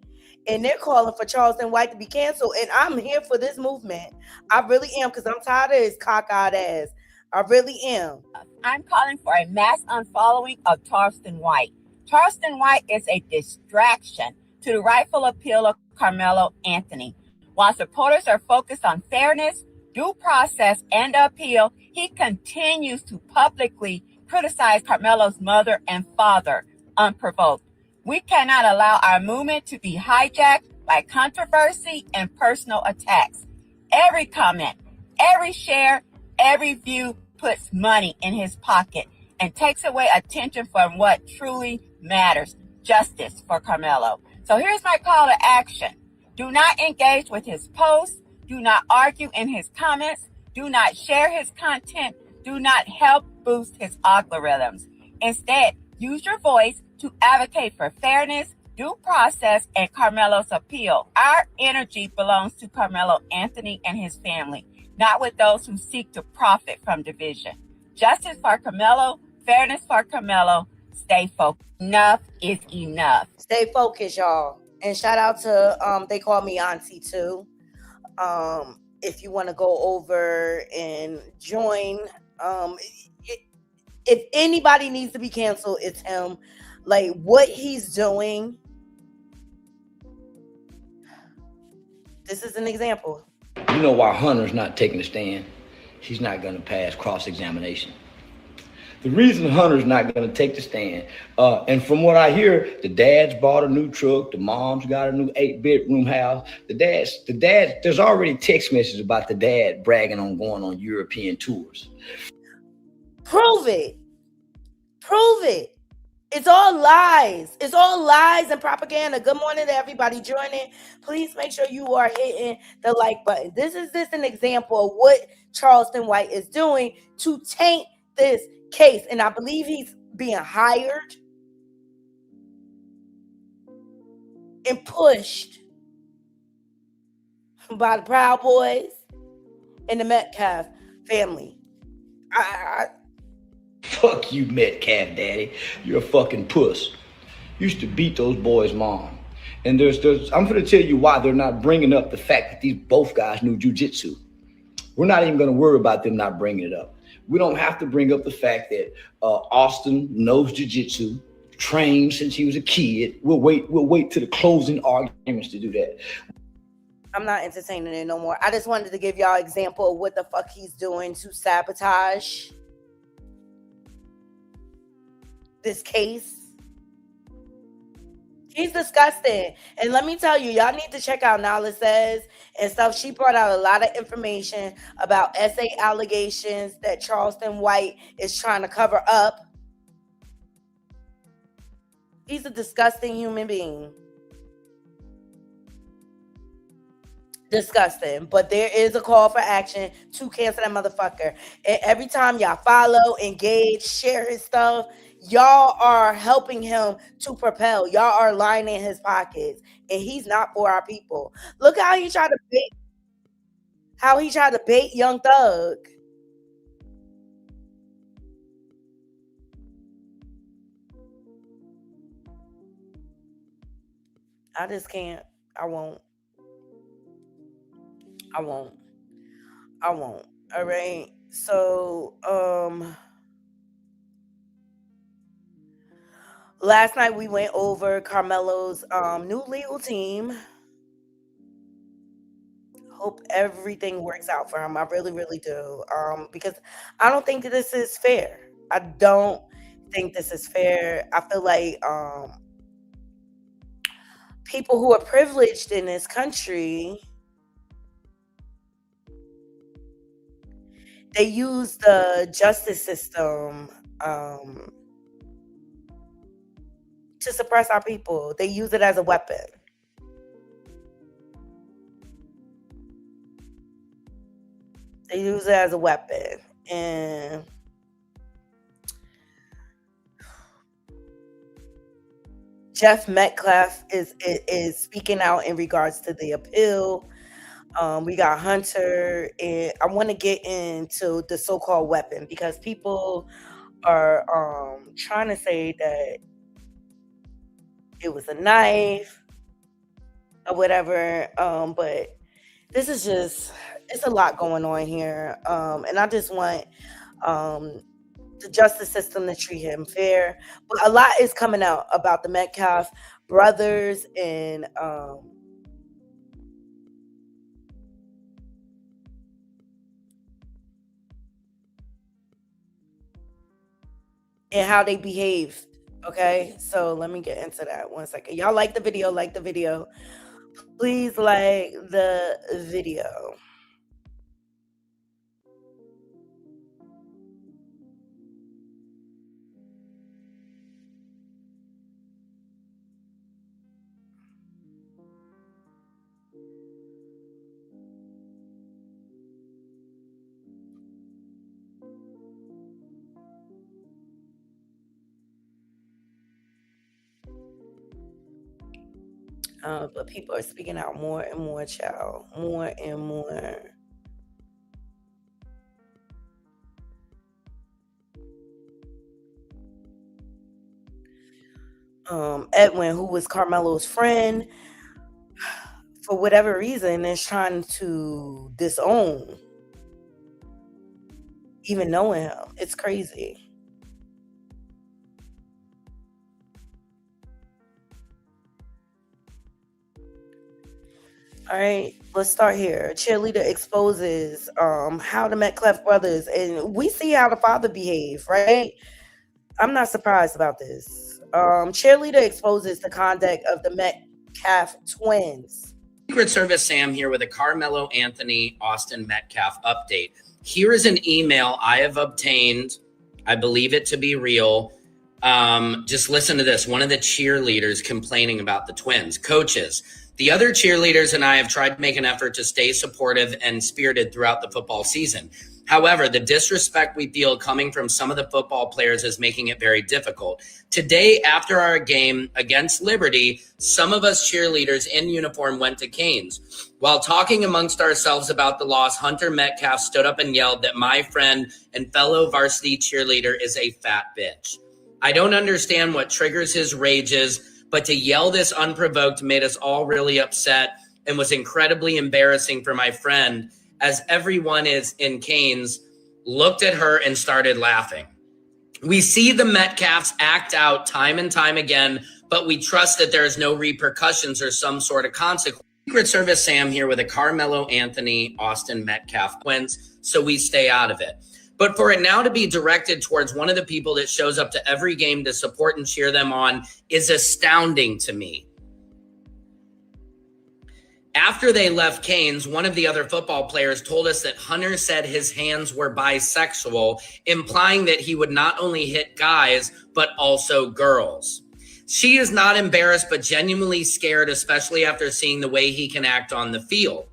and they're calling for Charleston White to be canceled. And I'm here for this movement. I really am, because I'm tired of his cockeyed ass. I really am. I'm calling for a mass unfollowing of Charleston White. Charleston White is a distraction to the rightful appeal of Karmelo Anthony. While supporters are focused on fairness, due process, and appeal, he continues to publicly criticize Karmelo's mother and father unprovoked. We cannot allow our movement to be hijacked by controversy and personal attacks. Every comment, every share, every view puts money in his pocket and takes away attention from what truly matters, justice for Karmelo. So here's my call to action. Do not engage with his posts. Do not argue in his comments. Do not share his content. Do not help boost his algorithms. Instead, use your voice to advocate for fairness, due process, and Karmelo's appeal. Our energy belongs to Karmelo Anthony and his family, not with those who seek to profit from division. Justice for Karmelo, fairness for Karmelo. Stay focused. Enough is enough. Stay focused, y'all. And shout out to they call me Auntie too. If you want to go over and join, if anybody needs to be canceled, it's him. Like, what he's doing, this is an example. You know why Hunter's not taking a stand? He's not going to pass cross-examination. The reason Hunter's not going to take the stand, and from what I hear, the dad's bought a new truck, the mom's got a new 8-bedroom house. The dad, there's already text messages about the dad bragging on going on European tours. Prove it. Prove it. It's all lies. It's all lies and propaganda. Good morning to everybody joining. Please make sure you are hitting the like button. This is just an example of what Charleston White is doing to taint this case. And I believe he's being hired and pushed by the Proud Boys and the Metcalf family. Fuck you, Metcalf daddy. You're a fucking puss. Used to beat those boys' mom. And I'm going to tell you why they're not bringing up the fact that these both guys knew jujitsu. We're not even going to worry about them not bringing it up. We don't have to bring up the fact that Austin knows jiu-jitsu, trained since he was a kid. We'll wait to the closing arguments to do that. I'm not entertaining it no more. I just wanted to give y'all an example of what the fuck he's doing to sabotage this case. He's disgusting. And let me tell you, y'all need to check out Nala Says and stuff. She brought out a lot of information about SA allegations that Charleston White is trying to cover up. He's a disgusting human being. Disgusting. But there is a call for action to cancel that motherfucker. And every time y'all follow, engage, share his stuff, y'all are helping him to propel. Y'all are lining his pockets. And he's not for our people. Look how he tried to bait Young Thug. I just can't. I won't. All right. So, last night we went over Karmelo's new legal team. Hope everything works out for him. I really, really do. Because I don't think that this is fair. I don't think this is fair. I feel like people who are privileged in this country, they use the justice system to suppress our people. They use it as a weapon. They use it as a weapon. And Jeff Metcalf is speaking out in regards to the appeal. We got Hunter, and I want to get into the so-called weapon because people are trying to say that it was a knife or whatever. But this is just, it's a lot going on here. And I just want the justice system to treat him fair. But a lot is coming out about the Metcalf brothers and how they behaved. Okay, so let me get into that 1 second. Y'all like the video, please like the video. But people are speaking out more and more, child. More and more. Edwin, who was Karmelo's friend, for whatever reason, is trying to disown even knowing him. It's crazy. All right, let's start here. Cheerleader exposes how the Metcalf brothers, and we see how the father behaved, right? I'm not surprised about this. Cheerleader exposes the conduct of the Metcalf twins. Secret Service Sam here with a Carmelo Anthony Austin Metcalf update. Here is an email I have obtained. I believe it to be real. Just listen to this. One of the cheerleaders complaining about the twins. Coaches, the other cheerleaders and I have tried to make an effort to stay supportive and spirited throughout the football season. However, the disrespect we feel coming from some of the football players is making it very difficult. Today, after our game against Liberty, some of us cheerleaders in uniform went to Canes. While talking amongst ourselves about the loss, Hunter Metcalf stood up and yelled that my friend and fellow varsity cheerleader is a fat bitch. I don't understand what triggers his rages, but to yell this unprovoked made us all really upset and was incredibly embarrassing for my friend, as everyone is in Canes looked at her and started laughing. We see the Metcalfs act out time and time again, but we trust that there is no repercussions or some sort of consequence. Secret Service Sam here with a Carmelo Anthony Austin Metcalf twins, so we stay out of it. But for it now to be directed towards one of the people that shows up to every game to support and cheer them on is astounding to me. After they left Canes, one of the other football players told us that Hunter said his hands were bisexual, implying that he would not only hit guys, but also girls. She is not embarrassed, but genuinely scared, especially after seeing the way he can act on the field.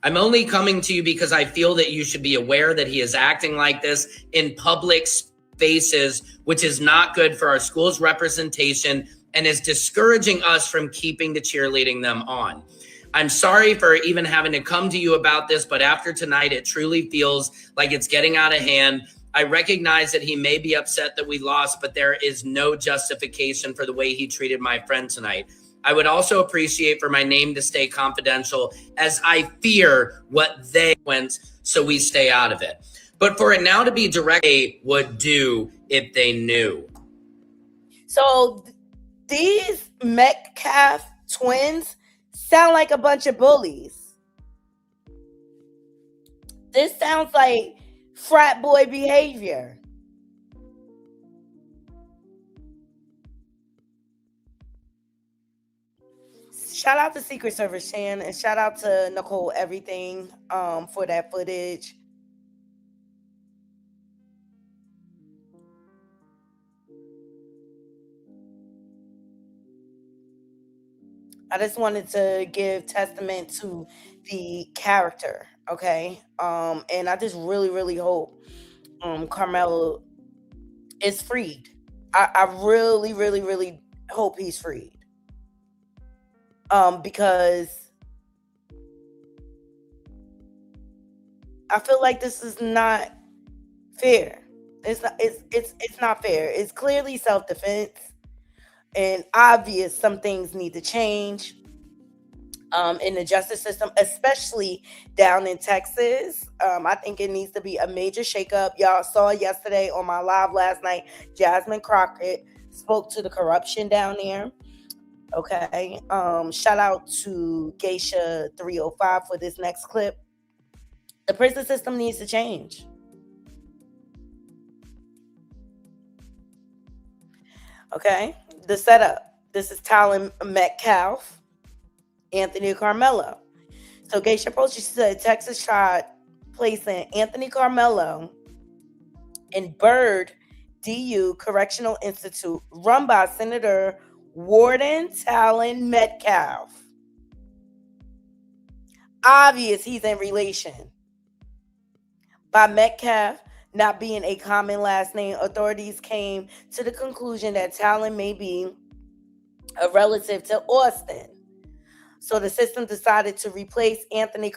I'm only coming to you because I feel that you should be aware that he is acting like this in public spaces, which is not good for our school's representation and is discouraging us from keeping the cheerleading them on. I'm sorry for even having to come to you about this, but after tonight, it truly feels like it's getting out of hand. I recognize that he may be upset that we lost, but there is no justification for the way he treated my friend tonight. I would also appreciate for my name to stay confidential, as I fear what they went, so we stay out of it. But for it now to be direct, they would do if they knew. So these Metcalf twins sound like a bunch of bullies. This sounds like frat boy behavior. Shout out to Secret Service Shan, and shout out to Nicole Everything for that footage. I just wanted to give testament to the character, okay? And I just really, really hope Karmelo is freed. I really, really, really hope he's freed. Because I feel like this is not fair. It's not fair. It's clearly self-defense, and obvious some things need to change in the justice system, especially down in Texas. I think it needs to be a major shakeup. Y'all saw yesterday on my live last night, Jasmine Crockett spoke to the corruption down there. Okay. Shout out to Geisha 305 for this next clip. The prison system needs to change. Okay. The setup. This is Talon Metcalf, Anthony Karmelo. So Geisha approached, she said Texas tried placing Anthony Karmelo in Byrd DU Correctional Institute, run by Senator Warden Talon Metcalf. Obvious he's in relation. By Metcalf not being a common last name, authorities came to the conclusion that Talon may be a relative to Austin. So the system decided to relocate Anthony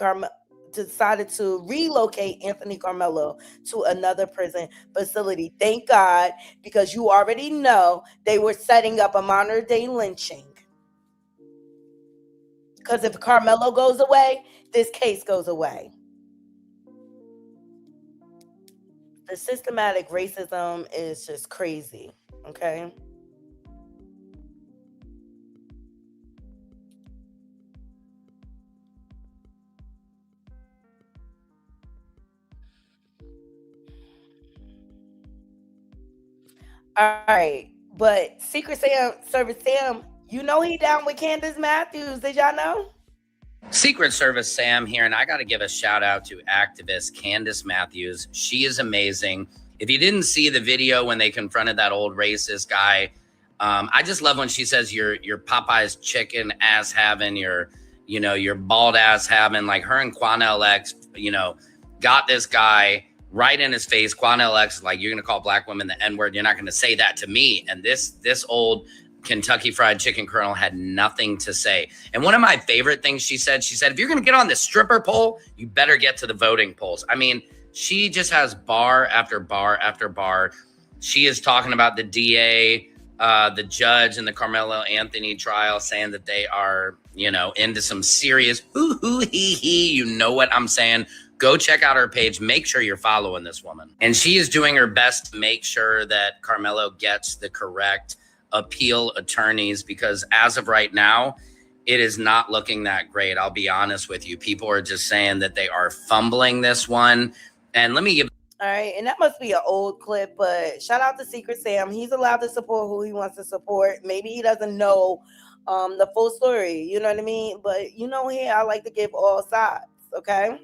Karmelo to another prison facility. Thank God, because you already know they were setting up a modern day lynching. Because if Karmelo goes away, this case goes away. The systematic racism is just crazy, okay? All right, but Secret Service Sam, you know he down with Candice Matthews. Did y'all know? Secret Service Sam here, and I got to give a shout out to activist Candice Matthews. She is amazing. If you didn't see the video when they confronted that old racist guy, I just love when she says your Popeye's chicken ass having, your bald ass having, like her and Quanell X, got this guy right in his face. Quanell X is like, you're going to call black women the N-word. You're not going to say that to me. And this old Kentucky Fried Chicken colonel had nothing to say. And one of my favorite things she said, if you're going to get on the stripper pole, you better get to the voting polls. I mean, she just has bar after bar after bar. She is talking about the DA, the judge in the Carmelo Anthony trial, saying that they are, into some serious hoo-hoo-hee-hee. You know what I'm saying? Go check out her page. Make sure you're following this woman. And she is doing her best to make sure that Carmelo gets the correct appeal attorneys, because as of right now, it is not looking that great. I'll be honest with you. People are just saying that they are fumbling this one. And let me give... All right, and that must be an old clip, but shout out to Secret Sam. He's allowed to support who he wants to support. Maybe he doesn't know the full story, you know what I mean? But here, I like to give all sides, okay?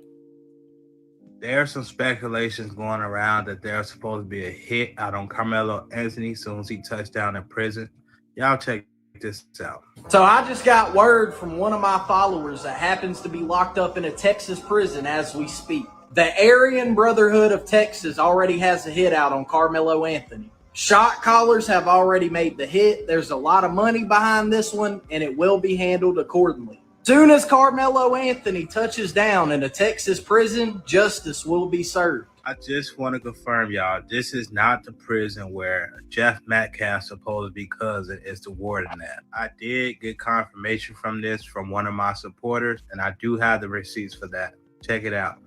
There's some speculations going around that there's supposed to be a hit out on Carmelo Anthony as soon as he touched down in prison. Y'all check this out. So I just got word from one of my followers that happens to be locked up in a Texas prison as we speak. The Aryan Brotherhood of Texas already has a hit out on Carmelo Anthony. Shot callers have already made the hit. There's a lot of money behind this one, and it will be handled accordingly. Soon as Carmelo Anthony touches down in a Texas prison, justice will be served. I just want to confirm, y'all, this is not the prison where Jeff Metcalf's supposed to be cousin is the warden at. I did get confirmation from this from one of my supporters, and I do have the receipts for that. Check it out.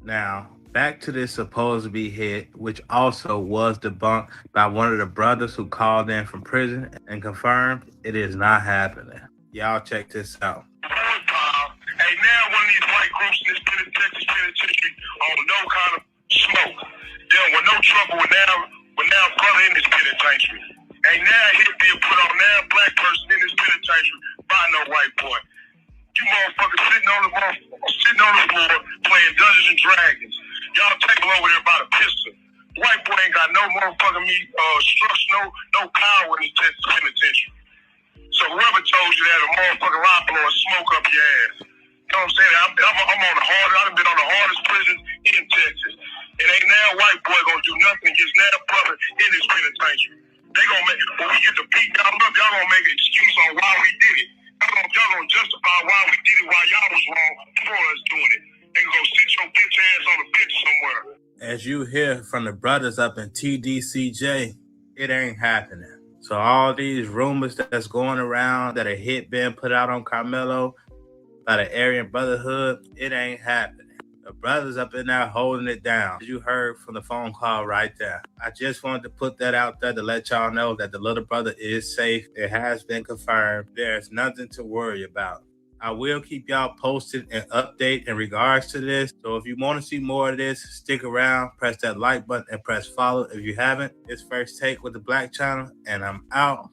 Now, back to this supposed to be hit, which also was debunked by one of the brothers who called in from prison and confirmed it is not happening. Y'all check this out. Hey, now one of these white groups in this Texas penitentiary on no kind of smoke. There was no trouble with now brother in this penitentiary. Ain't now hit being put on now black person in this penitentiary by no white boy. You motherfuckers sitting on the floor playing Dungeons and Dragons. Y'all table over there by the pistol. White boy ain't got no motherfucking structure, no power in the Texas penitentiary. So whoever told you that, a motherfucking rock blower smoke up your ass. You know what I'm saying? I'm on the hardest. I've been on the hardest prison in Texas. And ain't now white boy gonna do nothing against now brother in this penitentiary. They gonna make, when we get the beat down up, y'all gonna make an excuse on why we did it. Y'all gonna justify why we did it, why y'all was wrong for us doing it. They gonna sit your bitch ass on a bench somewhere. As you hear from the brothers up in TDCJ, it ain't happening. So all these rumors that's going around that a hit been put out on Karmelo by the Aryan Brotherhood, it ain't happening. The brothers up in there holding it down. You heard from the phone call right there. I just wanted to put that out there to let y'all know that the little brother is safe. It has been confirmed. There's nothing to worry about. I will keep y'all posted and update in regards to this. So if you want to see more of this, stick around, press that like button, and press follow if you haven't. It's First Take with the Black Channel, and I'm out.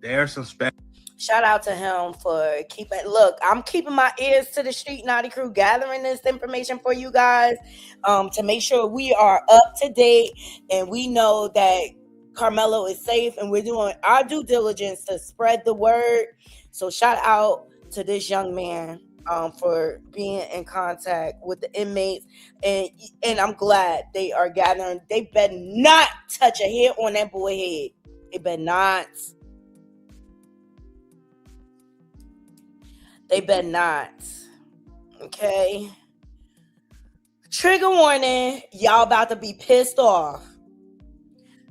There's some special. Shout out to him for I'm keeping my ears to the street, Naughty Crew, gathering this information for you guys to make sure we are up to date and we know that Karmelo is safe and we're doing our due diligence to spread the word. So shout out to this young man for being in contact with the inmates, and I'm glad they are gathering. They better not touch a hair on that boy head. They better not. They better not. Okay. Trigger warning. Y'all about to be pissed off.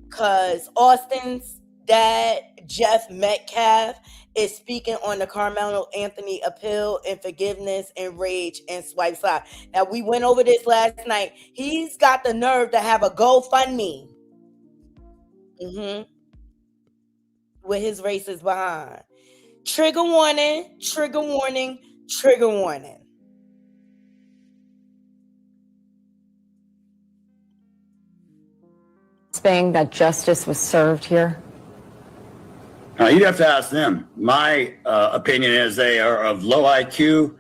Because Austin's dad, Jeff Metcalf, is speaking on the Karmelo Anthony appeal and forgiveness and rage and swipe side. Now, we went over this last night. He's got the nerve to have a GoFundMe. With his racist behind. Trigger warning, trigger warning, trigger warning. Saying that justice was served here? You'd have to ask them. My opinion is they are of low IQ,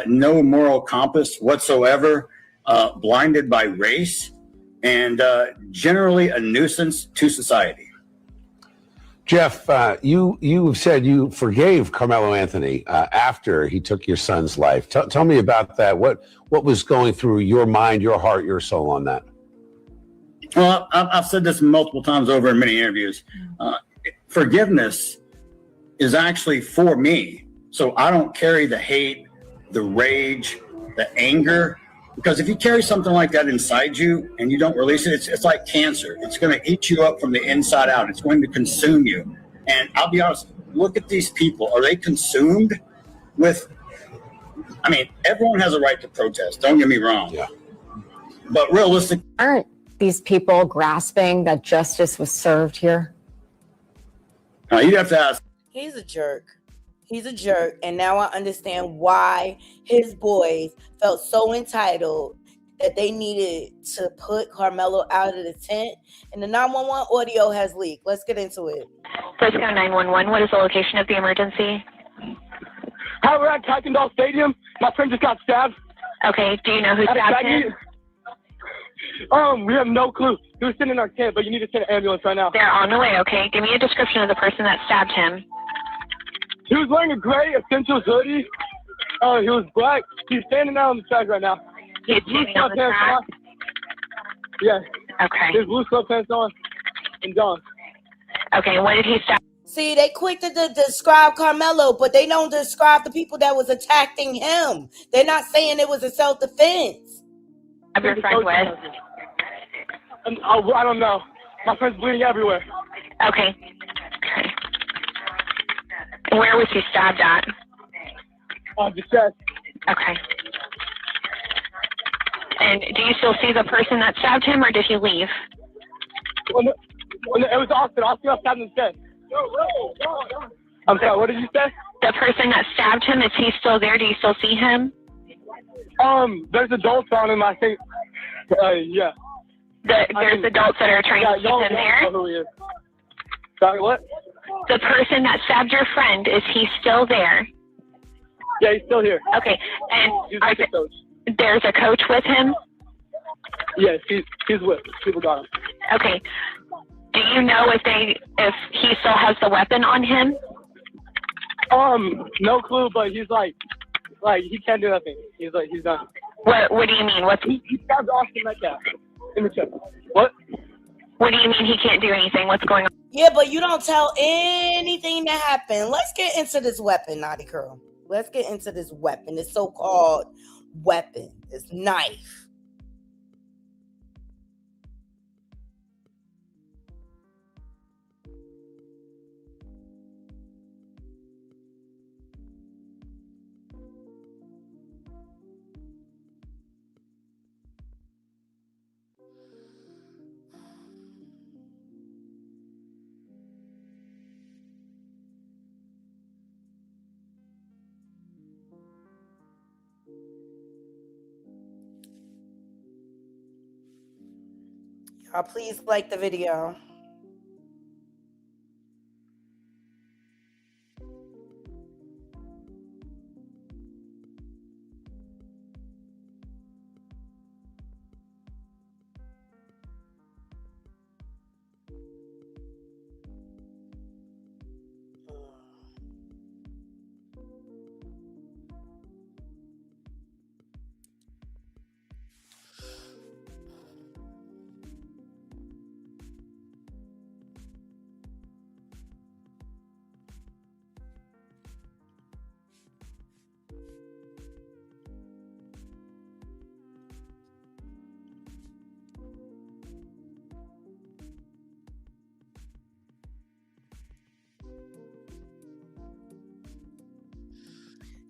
no moral compass whatsoever, blinded by race, and generally a nuisance to society. Jeff, you said you forgave Karmelo Anthony after he took your son's life. Tell me about that. What was going through your mind, your heart, your soul on that? Well, I've said this multiple times over in many interviews. Forgiveness is actually for me. So I don't carry the hate, the rage, the anger. Because if you carry something like that inside you and you don't release it, it's like cancer. It's going to eat you up from the inside out. It's going to consume you. And I'll be honest, look at these people. Are they consumed with, everyone has a right to protest. Don't get me wrong. Yeah. But realistically, aren't these people grasping that justice was served here? You'd have to ask. He's a jerk. He's a jerk. And now I understand why his boys felt so entitled that they needed to put Karmelo out of the tent. And the 911 audio has leaked. Let's get into it. Frisco 911, what is the location of the emergency? Hi, we're at Kuykendall Stadium. My friend just got stabbed. Okay, do you know who stabbed him? We have no clue. He was sitting in our tent, but you need to send an ambulance right now. They're on the way, okay? Give me a description of the person that stabbed him. He was wearing a gray Essentials hoodie. He was black. He's standing out on the track right now. He's standing on the track? Yeah. Okay. His blue sweatpants on and gone. Okay, what did he stab? See, they quick to describe Karmelo, but they don't describe the people that was attacking him. They're not saying it was a self-defense. Of your friend with? I don't know. My friend's bleeding everywhere. Okay. Where was he stabbed at? The chest. Okay. And do you still see the person that stabbed him, or did he leave? It was Austin. Austin got stabbed in the chest. I'm sorry, what did you say? The person that stabbed him, is he still there? Do you still see him? There's adults on him, I think. Yeah. There's adults that are trying to keep him there? Who he is. Sorry, what? The person that stabbed your friend, is he still there? Yeah, he's still here. Okay, and he's the coach. There's a coach with him? Yes, he's with. People got him. Okay. Do you know if he still has the weapon on him? No clue, but he's like he can't do nothing. He's done. What do you mean? He stabbed Austin Metcalf in the chest. What? What do you mean he can't do anything? What's going on? Yeah, but you don't tell anything that happened. Let's get into this weapon, Naughty Girl. Let's get into this weapon, this so-called weapon, this knife. Y'all please like the video.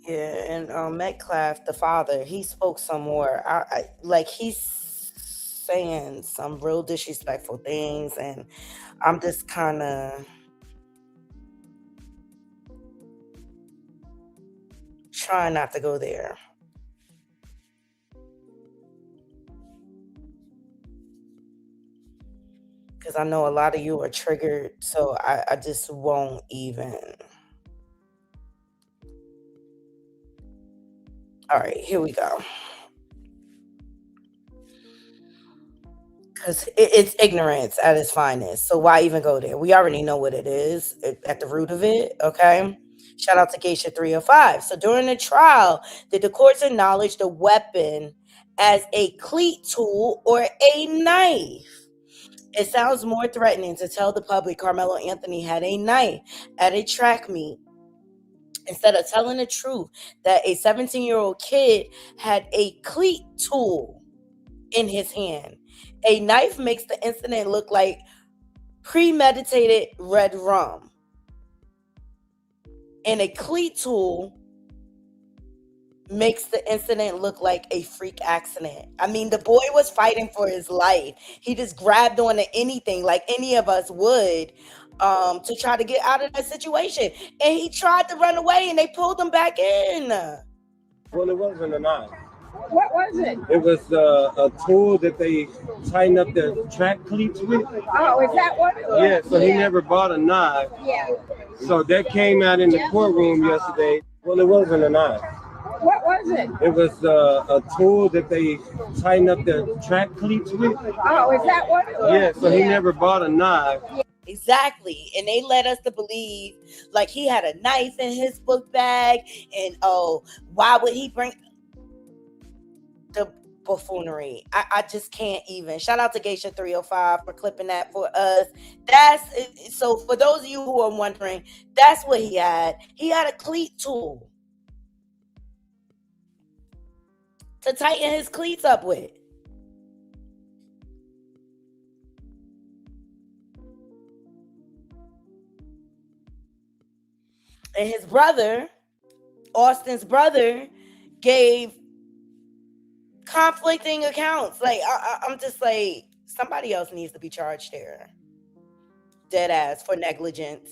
Yeah, and Metcalf, the father, he spoke some more. Like he's saying some real disrespectful things, and I'm just kind of trying not to go there. Because I know a lot of you are triggered, so I just won't even. All right, here we go. Because it's ignorance at its finest. So why even go there? We already know what it is at the root of it, okay? Shout out to Geisha 305. So during the trial, did the courts acknowledge the weapon as a cleat tool or a knife? It sounds more threatening to tell the public Karmelo Anthony had a knife at a track meet instead of telling the truth that a 17-year-old kid had a cleat tool in his hand. A knife makes the incident look like premeditated red rum. And a cleat tool makes the incident look like a freak accident. I mean, the boy was fighting for his life. He just grabbed onto anything like any of us would to try to get out of that situation. And he tried to run away and they pulled him back in. Well, it wasn't a knife. What was it? It was a tool that they tighten up their track cleats with. Oh, is that what it was? Yeah, so he never bought a knife. Yeah. So that came out in the courtroom yesterday. Well, it wasn't a knife. What was it? It was a tool that they tighten up their track cleats with. Oh, is that what it was? Yeah, so he never bought a knife. Exactly. And they led us to believe like he had a knife in his book bag. And why would he bring the buffoonery? I just can't even. Shout out to Geisha 305 for clipping that for us. So for those of you who are wondering, that's what he had. He had a cleat tool to tighten his cleats up with. And his brother, Austin's brother, gave conflicting accounts. Like, I'm just like, somebody else needs to be charged there. Dead ass for negligence.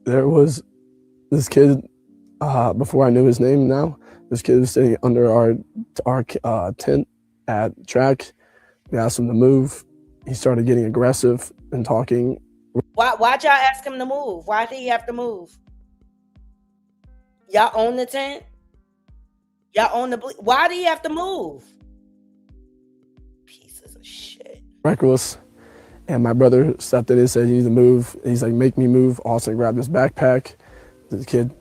There was this kid, before I knew his name now, this kid was sitting under our tent at track. We asked him to move. He started getting aggressive and talking. Why'd y'all ask him to move? Why did he have to move? Y'all own the tent? Y'all own the... Why did he have to move? reckless. And my brother stepped in and said, "You need to move." He's like, "Make me move." Austin grabbed his backpack. The kid,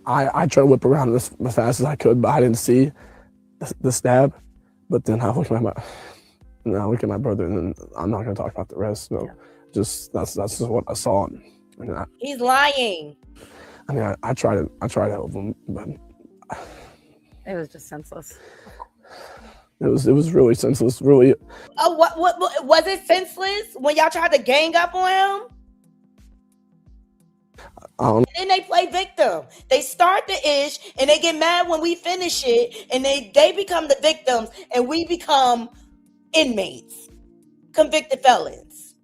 I tried to whip around as fast as I could, but I didn't see the stab. But then I look at my brother, and then I'm not going to talk about the rest. So just that's just what I saw. And He's lying. I mean, I try to help him, but It was just senseless. it was really senseless. Really. Oh, what was it senseless when y'all tried to gang up on him? And then they play victim. They start the ish and they get mad when we finish it, and they become the victims and we become inmates, convicted felons.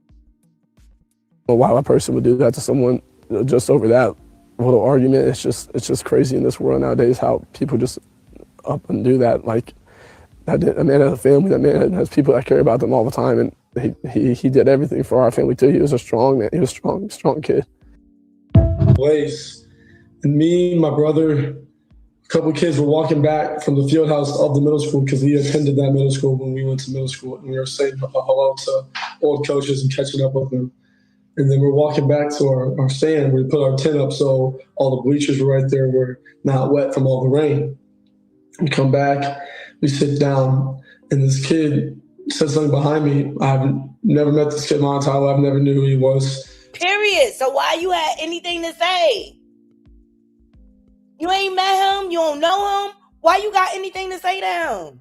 Well, why a person would do that to someone just over that little argument, it's just crazy in this world nowadays how people just up and do that. Like that man has a family, that man has people that care about them all the time, and he did everything for our family too. He was a strong man. He was a strong kid. Place. And me, my brother, a couple of kids were walking back from the field house of the middle school because we attended that middle school when we went to middle school, and we were saying hello to old coaches and catching up with them. And then we're walking back to our stand. We put our tent up so all the bleachers were right there, were not wet from all the rain. We come back, we sit down, and this kid said something behind me. I've never met this kid in my entire life. I never knew who he was. Period. So why you had anything to say? You ain't met him. You don't know him. Why you got anything to say to him?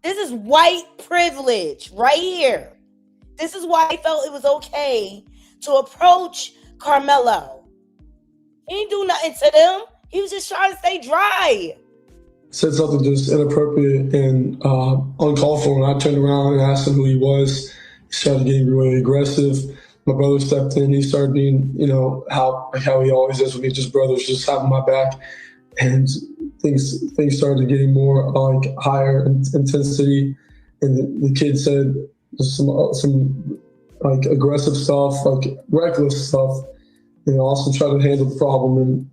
This is white privilege right here. This is why I felt it was okay to approach Karmelo. He didn't do nothing to them. He was just trying to stay dry. Said something just inappropriate and uncalled for, and I turned around and asked him who he was. He started getting really aggressive. My brother stepped in. He started being, how he always is with me, just brothers, just having my back. And things started getting more like higher intensity. And the kid said some like aggressive stuff, like reckless stuff. And also try to handle the problem.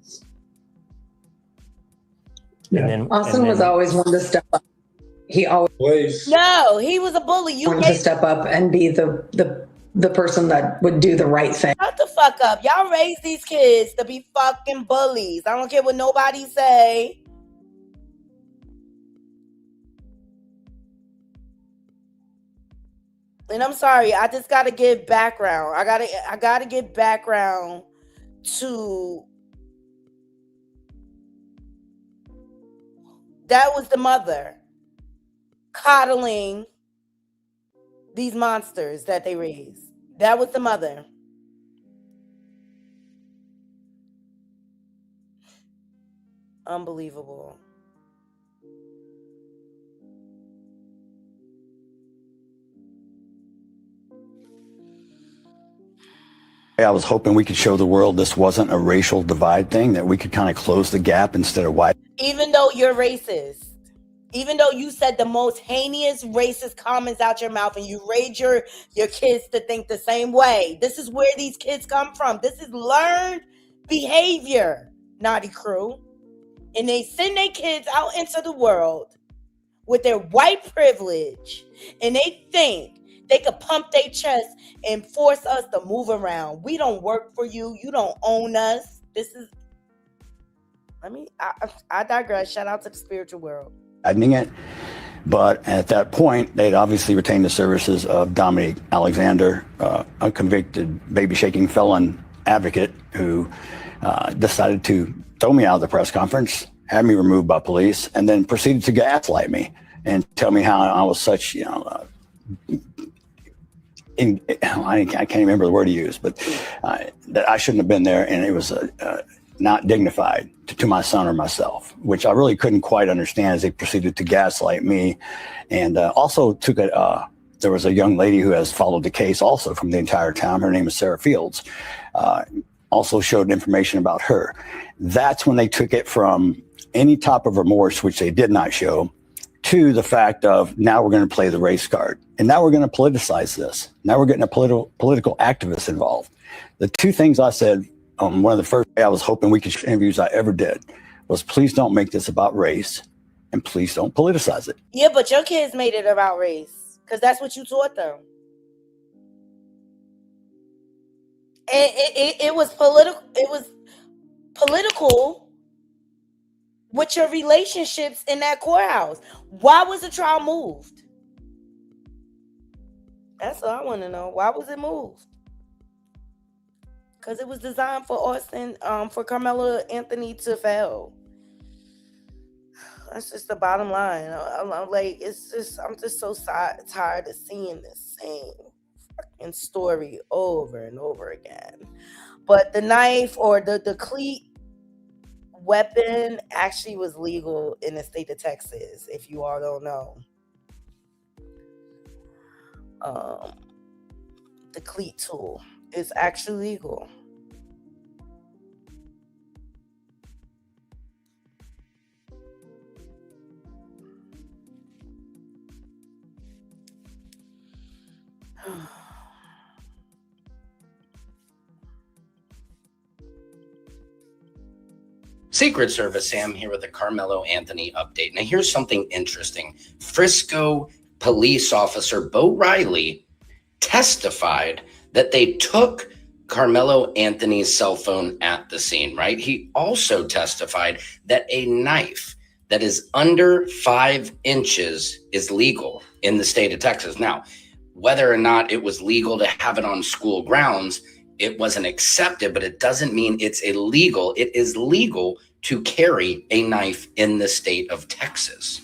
Austin was always one to step up. He always No, he was a bully. You wanted to step up and be the person that would do the right thing. Shut the fuck up. Y'all raise these kids to be fucking bullies. I don't care what nobody say. And I'm sorry, I just gotta give background. I gotta give background to that was the mother coddling these monsters that they raised. That was the mother. Unbelievable. I was hoping we could show the world this wasn't a racial divide thing, that we could kind of close the gap instead of widen. Even though you're racist, even though you said the most heinous racist comments out your mouth and you raised your kids to think the same way. This is where these kids come from. This is learned behavior, naughty crew. And they send their kids out into the world with their white privilege, and they think they could pump their chest and force us to move around. We don't work for you. You don't own us. This is, I digress. Shout out to the spiritual world. Widening it. But at that point, they'd obviously retained the services of Dominic Alexander, a convicted baby-shaking felon advocate who decided to throw me out of the press conference, had me removed by police, and then proceeded to gaslight me and tell me how I was such, I can't remember the word he used, but that I shouldn't have been there, and it was not dignified to my son or myself, which I really couldn't quite understand as they proceeded to gaslight me. And also there was a young lady who has followed the case also from the entire town. Her name is Sarah Sheilds. Also showed information about her. That's when they took it from any type of remorse, which they did not show, to the fact of now we're going to play the race card. And now we're going to politicize this. Now we're getting a political activist involved. The two things I said on one of the first I was hoping we could interviews I ever did was, please don't make this about race and please don't politicize it. Yeah, but your kids made it about race. because that's what you taught them. And it was political. It was political with your relationships in that courthouse. Why was the trial moved? That's all I want to know. Why was it moved? Because it was designed for Austin, for Carmelo Anthony to fail. That's just the bottom line. I'm like, I'm just so tired of seeing the same fucking story over and over again. But the knife or the cleat weapon actually was legal in the state of Texas, if you all don't know. The cleat tool is actually legal. Secret Service, Sam here with a Carmelo Anthony update. Now, here's something interesting. Frisco police officer Bo Riley testified that they took Carmelo Anthony's cell phone at the scene, right? He also testified that a knife that is under 5 inches is legal in the state of Texas. Now, whether or not it was legal to have it on school grounds, it wasn't accepted, but it doesn't mean it's illegal. It is legal to carry a knife in the state of Texas.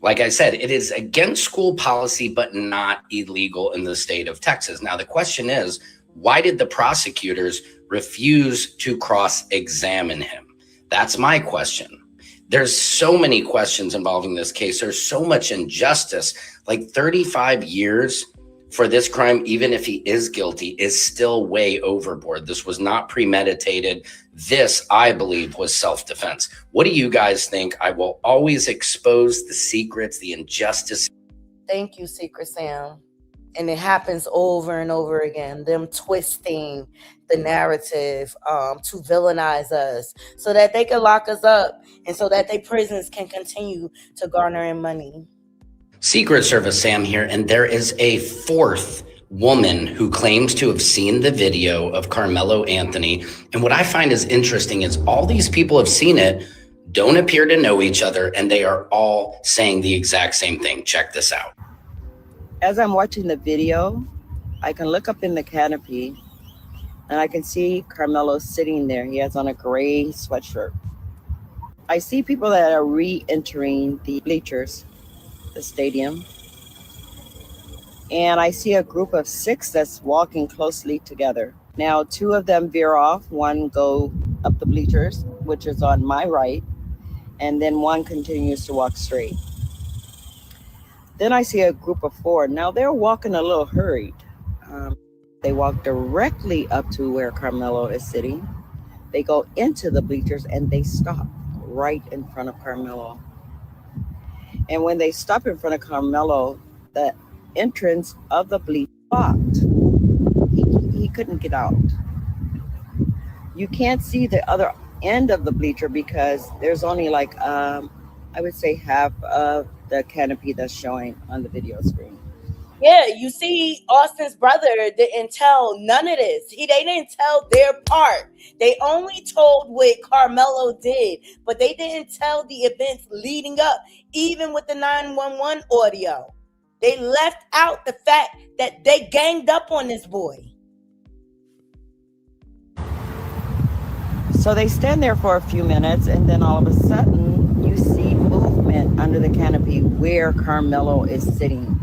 Like I said, it is against school policy, but not illegal in the state of Texas. Now, the question is, why did the prosecutors refuse to cross-examine him? That's my question. There's so many questions involving this case. There's so much injustice. Like 35 years for this crime, even if he is guilty, is still way overboard. This was not premeditated. This, I believe, was self-defense. What do you guys think? I will always expose the secrets, the injustice. Thank you, Secret Sam. And it happens over and over again, them twisting the narrative to villainize us so that they can lock us up and so that their prisons can continue to garner in money. Secret Service Sam here, and there is a 4th woman who claims to have seen the video of Carmelo Anthony. And what I find is interesting is all these people have seen it, don't appear to know each other, and they are all saying the exact same thing. Check this out. As I'm watching the video, I can look up in the canopy and I can see Carmelo sitting there. He has on a gray sweatshirt. I see people that are re-entering the bleachers, the stadium. And I see a group of 6 that's walking closely together. Now, 2 of them veer off. One go up the bleachers, which is on my right. And then one continues to walk straight. Then I see a group of 4. Now they're walking a little hurried. They walk directly up to where Carmelo is sitting. They go into the bleachers and they stop right in front of Carmelo. And when they stop in front of Carmelo, the entrance of the bleacher blocked. He couldn't get out. You can't see the other end of the bleacher because there's only like, I would say half of the canopy that's showing on the video screen. Yeah, you see, Austin's brother didn't tell none of this. They didn't tell their part. They only told what Carmelo did, but they didn't tell the events leading up, even with the 911 audio. They left out the fact that they ganged up on this boy. So they stand there for a few minutes, and then all of a sudden, you see movement under the canopy where Carmelo is sitting.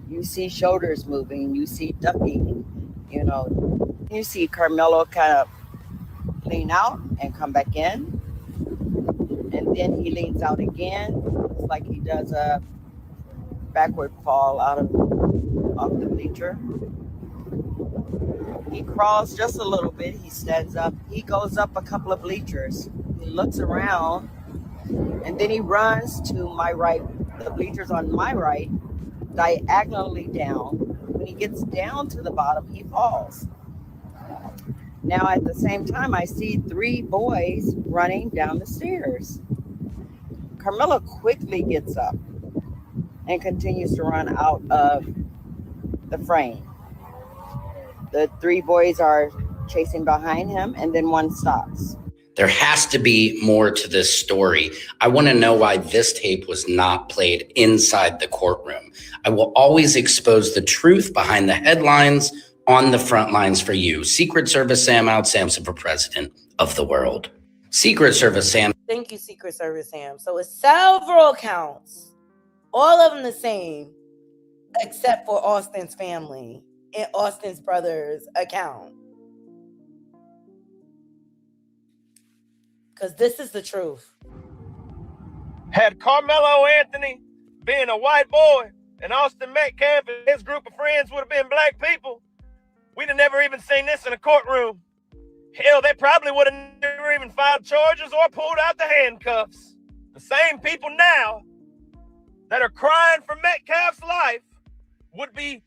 You see shoulders moving, you see ducking, You see Carmelo kind of lean out and come back in. And then he leans out again. It's like he does a backward fall off the bleacher. He crawls just a little bit. He stands up. He goes up a couple of bleachers. He looks around, and then he runs to my right, the bleachers on my right, diagonally down. When he gets down to the bottom, he falls. Now, at the same time, I see 3 boys running down the stairs. Carmelo quickly gets up and continues to run out of the frame. The three boys are chasing behind him, and then one stops. There has to be more to this story. I want to know why this tape was not played inside the courtroom. I will always expose the truth behind the headlines on the front lines for you. Secret Service Sam out, Samson for president of the world. Secret Service Sam. Thank you, Secret Service Sam. So it's several counts, all of them the same, except for Austin's family and Austin's brother's account. Because this is the truth. Had Karmelo Anthony been a white boy and Austin Metcalf and his group of friends would have been black people, we'd have never even seen this in a courtroom. Hell, they probably would have never even filed charges or pulled out the handcuffs. The same people now that are crying for Metcalf's life would be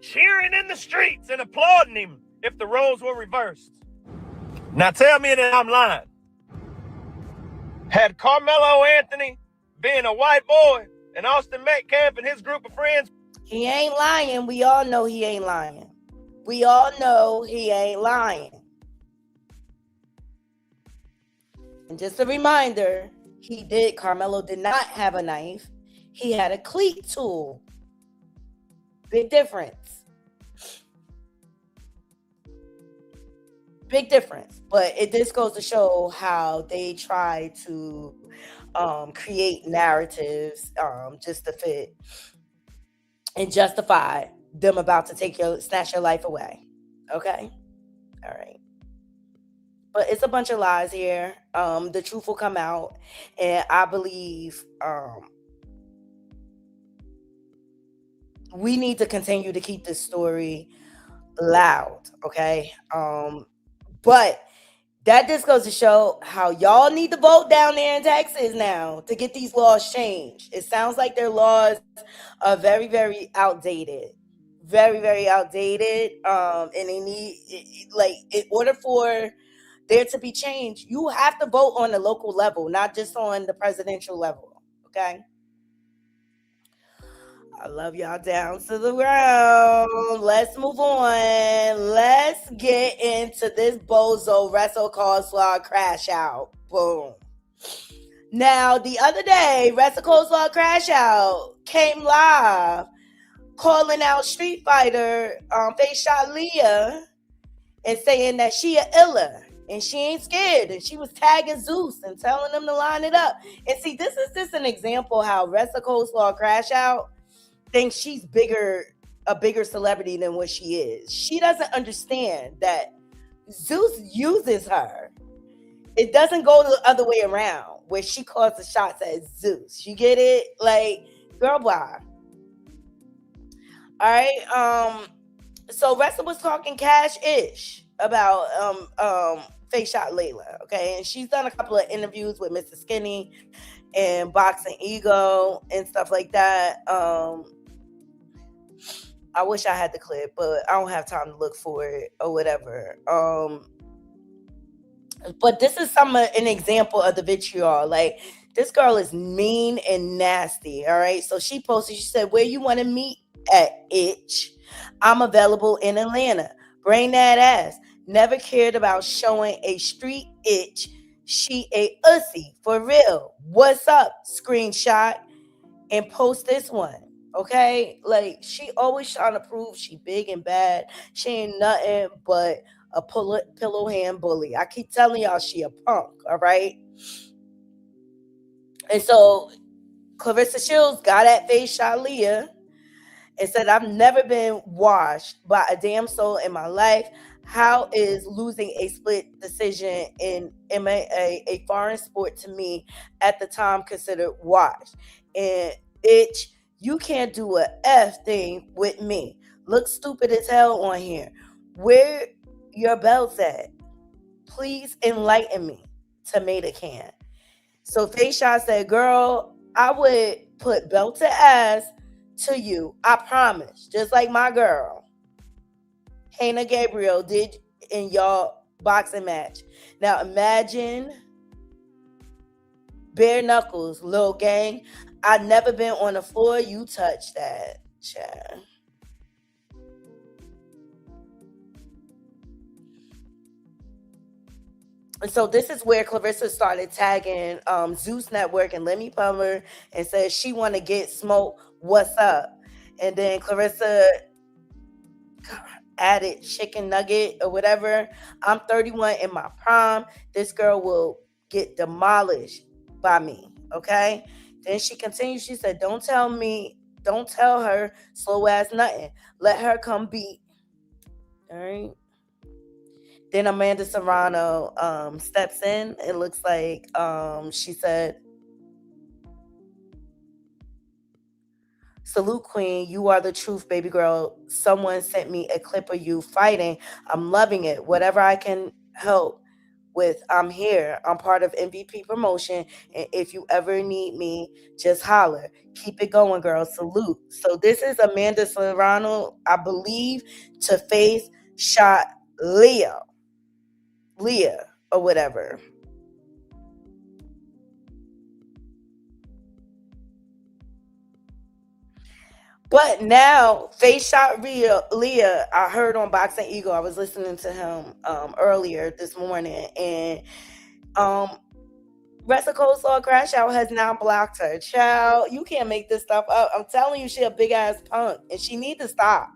cheering in the streets and applauding him if the roles were reversed. Now tell me that I'm lying. Had Karmelo Anthony been a white boy and Austin Metcalf and his group of friends. He ain't lying. We all know he ain't lying. We all know he ain't lying. And just a reminder, Karmelo did not have a knife. He had a cleat tool. Big difference. Big difference. But it just goes to show how they try to create narratives just to fit and justify them about to snatch your life away. Okay? All right. But it's a bunch of lies here. The truth will come out. And I believe we need to continue to keep this story loud. Okay? But that just goes to show how y'all need to vote down there in Texas now to get these laws changed. It sounds like their laws are very, very outdated. Very, very outdated. And they need, in order for there to be change, you have to vote on the local level, not just on the presidential level. Okay? I love y'all down to the ground. Let's move on. Let's get into this bozo Wrestle Coleslaw crash out. Boom. Now, the other day, Wrestle Coleslaw crash out came live calling out Street Fighter Face Shot Leah and saying that she a illa and she ain't scared, and she was tagging Zeus and telling them to line it up. And see, this is just an example how Wrestle Coleslaw crash out thinks she's a bigger celebrity than what she is. She doesn't understand that Zeus uses her. It doesn't go the other way around where she calls the shots at Zeus. You get it? Like, girl, bye. All right. So Wrestle was talking cash-ish about Face Shot Layla. Okay, and she's done a couple of interviews with Mr. Skinny and Boxing Ego and stuff like that. I wish I had the clip, but I don't have time to look for it or whatever. But this is an example of the vitriol. Like, this girl is mean and nasty. All right. So she posted, she said, "Where you want to meet at, itch? I'm available in Atlanta. Bring that ass. Never cared about showing a street itch. She a ussy for real. What's up?" Screenshot and post this one. Okay, like, she always trying to prove she big and bad. She ain't nothing but a pillow hand bully. I keep telling y'all she a punk. All right. And so Claressa Sheilds got at Face Shot Leah and said, "I've never been washed by a damn soul in my life. How is losing a split decision in MMA, a foreign sport to me at the time, considered washed? And bitch, you can't do a F thing with me. Look stupid as hell on here. Where your belts at? Please enlighten me." Tomato can. So Face Shot said, "Girl, I would put belt to ass to you. I promise. Just like my girl Hannah Gabriel did in y'all boxing match. Now imagine bare knuckles, little gang. I've never been on the floor. You touch that, child." So this is where Claressa started tagging Zeus Network and Lemmy Plummer and said she want to get smoke. What's up? And then Claressa added chicken nugget or whatever. I'm 31 in my prime. This girl will get demolished by me. Okay. Then she continues. She said, don't tell her slow ass nothing. Let her come beat. All right. Then Amanda Serrano steps in. It looks like she said, salute queen, you are the truth, baby girl. Someone sent me a clip of you fighting. I'm loving it. Whatever I can help with, I'm here. I'm part of MVP promotion. And if you ever need me, just holler. Keep it going, girl. Salute. So this is Amanda Serrano, I believe, to face shot Leah or whatever. But now, face shot Leah, I heard on Boxing Eagle, I was listening to him earlier this morning, and Wrestle Coleslaw Crash Out has now blocked her. Child, you can't make this stuff up. I'm telling you, she a big-ass punk, and she need to stop.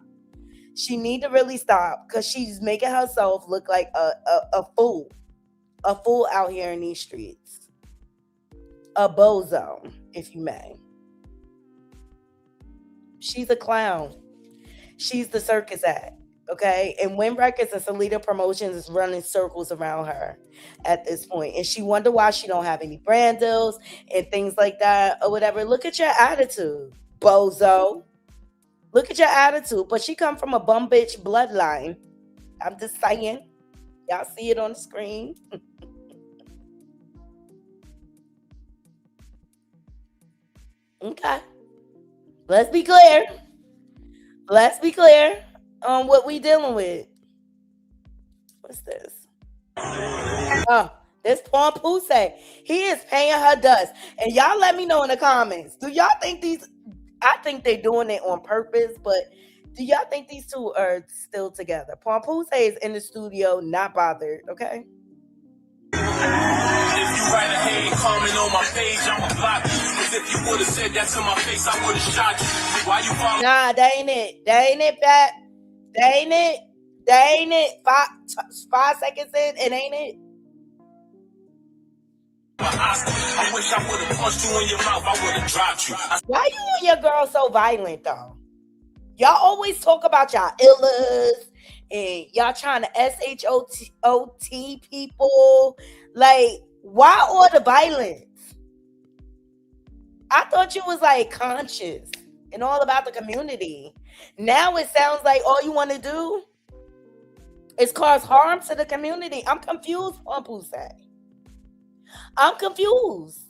She need to really stop, because she's making herself look like a fool. A fool out here in these streets. A bozo, if you may. She's a clown. She's the circus act, okay? And Win Records and Salida Promotions is running circles around her at this point. And she wonder why she don't have any brand deals and things like that or whatever. Look at your attitude, bozo. Look at your attitude. But she come from a bum bitch bloodline. I'm just saying. Y'all see it on the screen. Okay. Let's be clear. Let's be clear on what we dealing with. What's this? Oh, this Pawn Poussey. He is paying her dust. And y'all let me know in the comments. Do y'all think I think they're doing it on purpose, but do y'all think these two are still together? Pawn Poussey is in the studio, not bothered, okay? If you write a hate comment on my page, I'ma block you. Cause if you would've said that to my face, I would've shot you. Why you follow? Nah, that ain't it. That ain't it, Pat. That ain't it. That ain't it. 5 seconds in, it ain't it. I wish I would've punched you in your mouth. I would've dropped you. Why you and your girl so violent, though? Y'all always talk about y'all illas and y'all trying to SHOT people. Like, why all the violence? I thought you was like conscious and all about the community. Now it sounds like all you want to do is cause harm to the community. I'm confused, Pawn Poussey. I'm confused.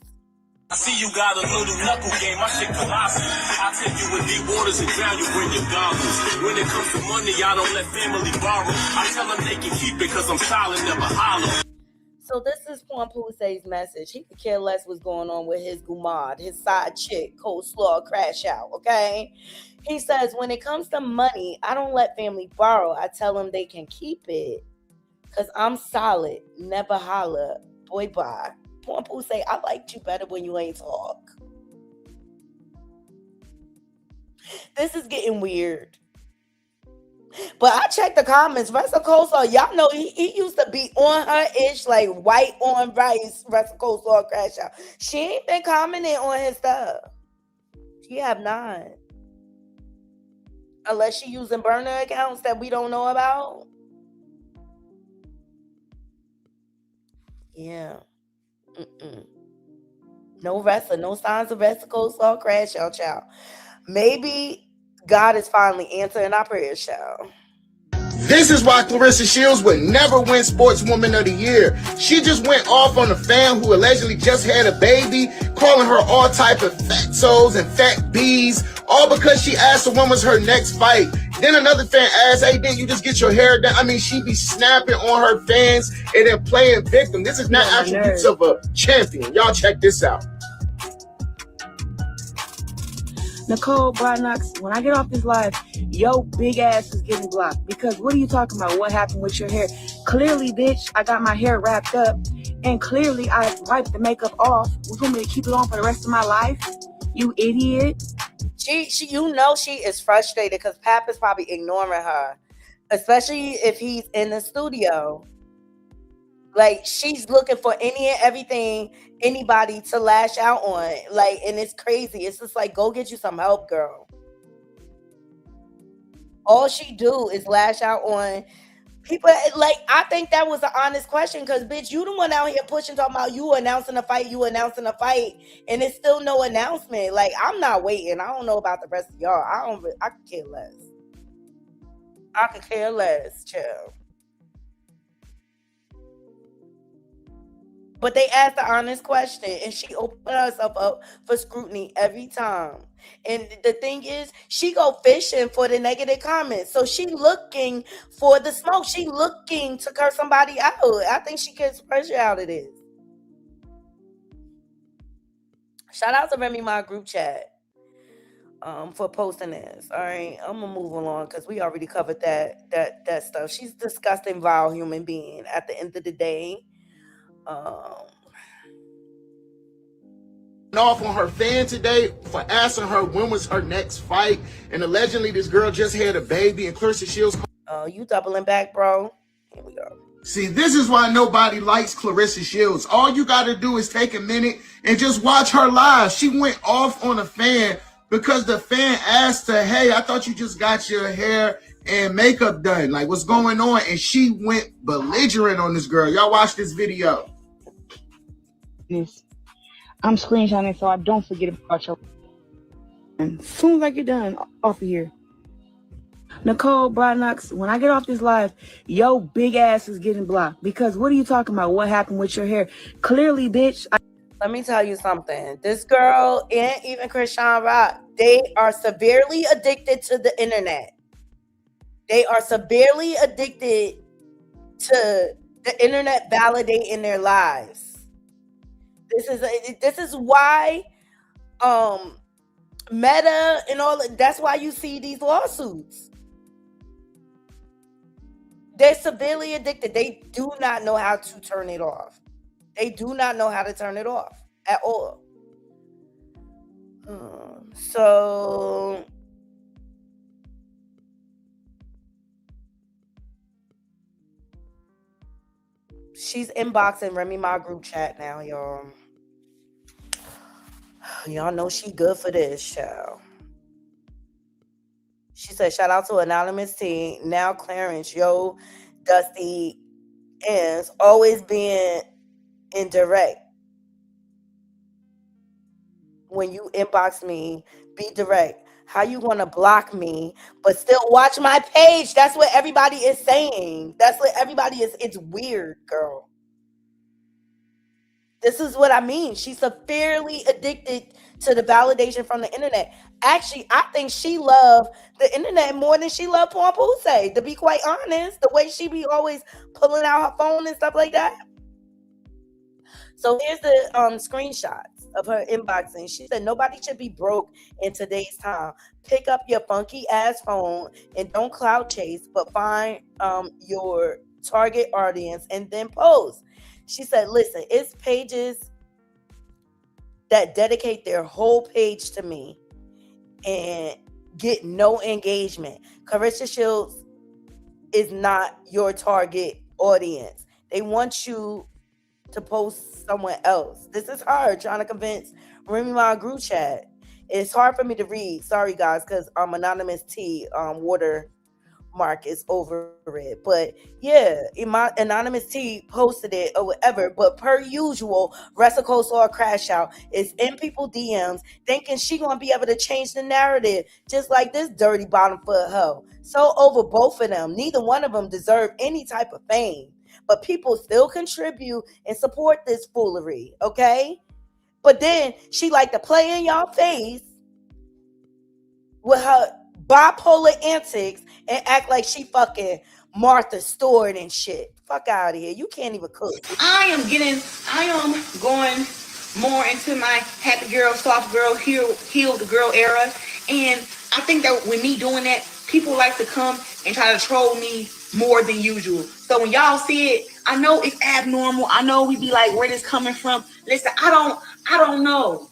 I see you got a little knuckle game. My shit colossal. I take you in deep waters and drown you. Bring your goggles. When it comes to money, I don't let family borrow. I tell them they can keep it because I'm solid, never hollow. So this is Pawn Poussey's message. He could care less what's going on with his gumad, his side chick, Coleslaw Crash Out, okay? He says, when it comes to money, I don't let family borrow. I tell them they can keep it because I'm solid, never holler. Boy, bye. Pawn Poussey, I liked you better when you ain't talk. This is getting weird. But I checked the comments. Wrestle Coleslaw, y'all know he used to be on her ish like white on rice. Wrestle Coleslaw Crash Out. She ain't been commenting on his stuff. She have not. Unless she using burner accounts that we don't know about. Yeah. No wrestler, no signs of Wrestle Coleslaw Crash Out, child. Maybe God is finally answering our prayers, child. This is why Claressa Sheilds would never win Sportswoman of the Year. She just went off on a fan who allegedly just had a baby, calling her all type of fatsos and fat bees, all because she asked her when was her next fight. Then another fan asked, hey, didn't you just get your hair done? I mean, she be snapping on her fans and then playing victim. This is not attributes of a champion. Y'all check this out. Nicole Brodnox, when I get off this live, yo big ass is getting blocked. Because what are you talking about? What happened with your hair? Clearly, bitch, I got my hair wrapped up. And clearly, I wiped the makeup off. You want me to keep it on for the rest of my life? You idiot. She you know she is frustrated because Pap is probably ignoring her. Especially if he's in the studio. Like, she's looking for any and everything, anybody to lash out on. Like, and it's crazy. It's just like, go get you some help, girl. All she do is lash out on people. Like, I think that was an honest question because, bitch, you the one out here pushing, talking about you announcing a fight, and it's still no announcement. Like, I'm not waiting. I don't know about the rest of y'all. I could care less. I could care less, chill. But they asked the honest question, and she opened herself up for scrutiny every time. And the thing is, she go fishing for the negative comments. So she looking for the smoke. She looking to curse somebody out. I think she gets pressure out of this. Shout out to Remy, my group chat, for posting this. All right, I'm gonna move along because we already covered that stuff. She's a disgusting, vile human being. At the end of the day, off on her fan today for asking her when was her next fight, and allegedly this girl just had a baby, and Claressa Shields. Oh, you doubling back, bro? Here we go. See, this is why nobody likes Claressa Shields. All you got to do is take a minute and just watch her live. She went off on a fan because the fan asked her, hey, I thought you just got your hair and makeup done. Like, what's going on? And she went belligerent on this girl. Y'all watch this video. I'm screenshotting it so I don't forget about your. And as soon as I get done off of here. Nicole Brodnox, when I get off this live, yo big ass is getting blocked. Because what are you talking about? What happened with your hair? Clearly, bitch. Let me tell you something. This girl and even Krishan Rock, they are severely addicted to the internet. They are severely addicted to the internet validating their lives. This is why Meta and all that's why you see these lawsuits. They're severely addicted. They do not know how to turn it off. They do not know how to turn it off at all. So she's inboxing Remy Ma group chat now, y'all. Y'all know she good for this, child. She said, shout out to Anonymous T. Now Clarence, yo, Dusty is always being indirect. When you inbox me, be direct. How you gonna block me, but still watch my page? That's what everybody is saying. That's what everybody is. It's weird, girl. This is what I mean. She's severely addicted to the validation from the internet. Actually, I think she loved the internet more than she loved Porn Pussy, to be quite honest. The way she be always pulling out her phone and stuff like that. So here's the screenshots of her inboxing. She said, nobody should be broke in today's time. Pick up your funky ass phone and don't cloud chase, but find your target audience and then post. She said, listen, it's pages that dedicate their whole page to me and get no engagement. Claressa Shields is not your target audience. They want you to post someone else. This is her trying to convince Remy Ma group chat. It's hard for me to read. Sorry, guys, because Anonymous T watermark is over it. But yeah, my Anonymous T posted it or whatever. But per usual, Resico saw a crash out. It's in people DMs thinking she gonna be able to change the narrative, just like this dirty bottom foot hoe. So over both of them, neither one of them deserve any type of fame. But people still contribute and support this foolery, okay? But then she like to play in y'all face with her bipolar antics and act like she fucking Martha Stewart and shit. Fuck out of here. You can't even cook. I am going more into my happy girl, soft girl, healed girl era. And I think that with me doing that, people like to come and try to troll me more than usual. So when y'all see it, I know it's abnormal. I know we be like, where this coming from? Listen, I don't know.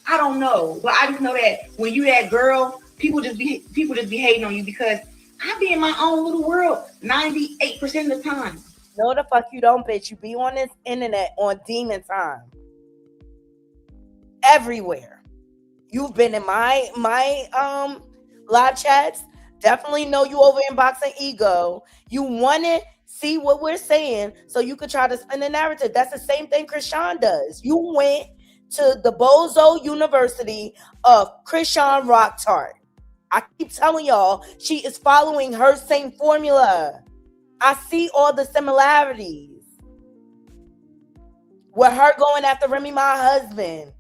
I don't know. But I just know that when you that girl, people just be hating on you because I be in my own little world 98% of the time. No, the fuck you don't, bitch. You be on this internet on demon time. Everywhere. You've been in my live chats. Definitely know you over inboxing ego. You want to see what we're saying so you could try to spin the narrative. That's the same thing Krishan does. You went to the Bozo University of Krishan Rock-Tart. I keep telling y'all, she is following her same formula. I see all the similarities. With her going after Remy, my husband.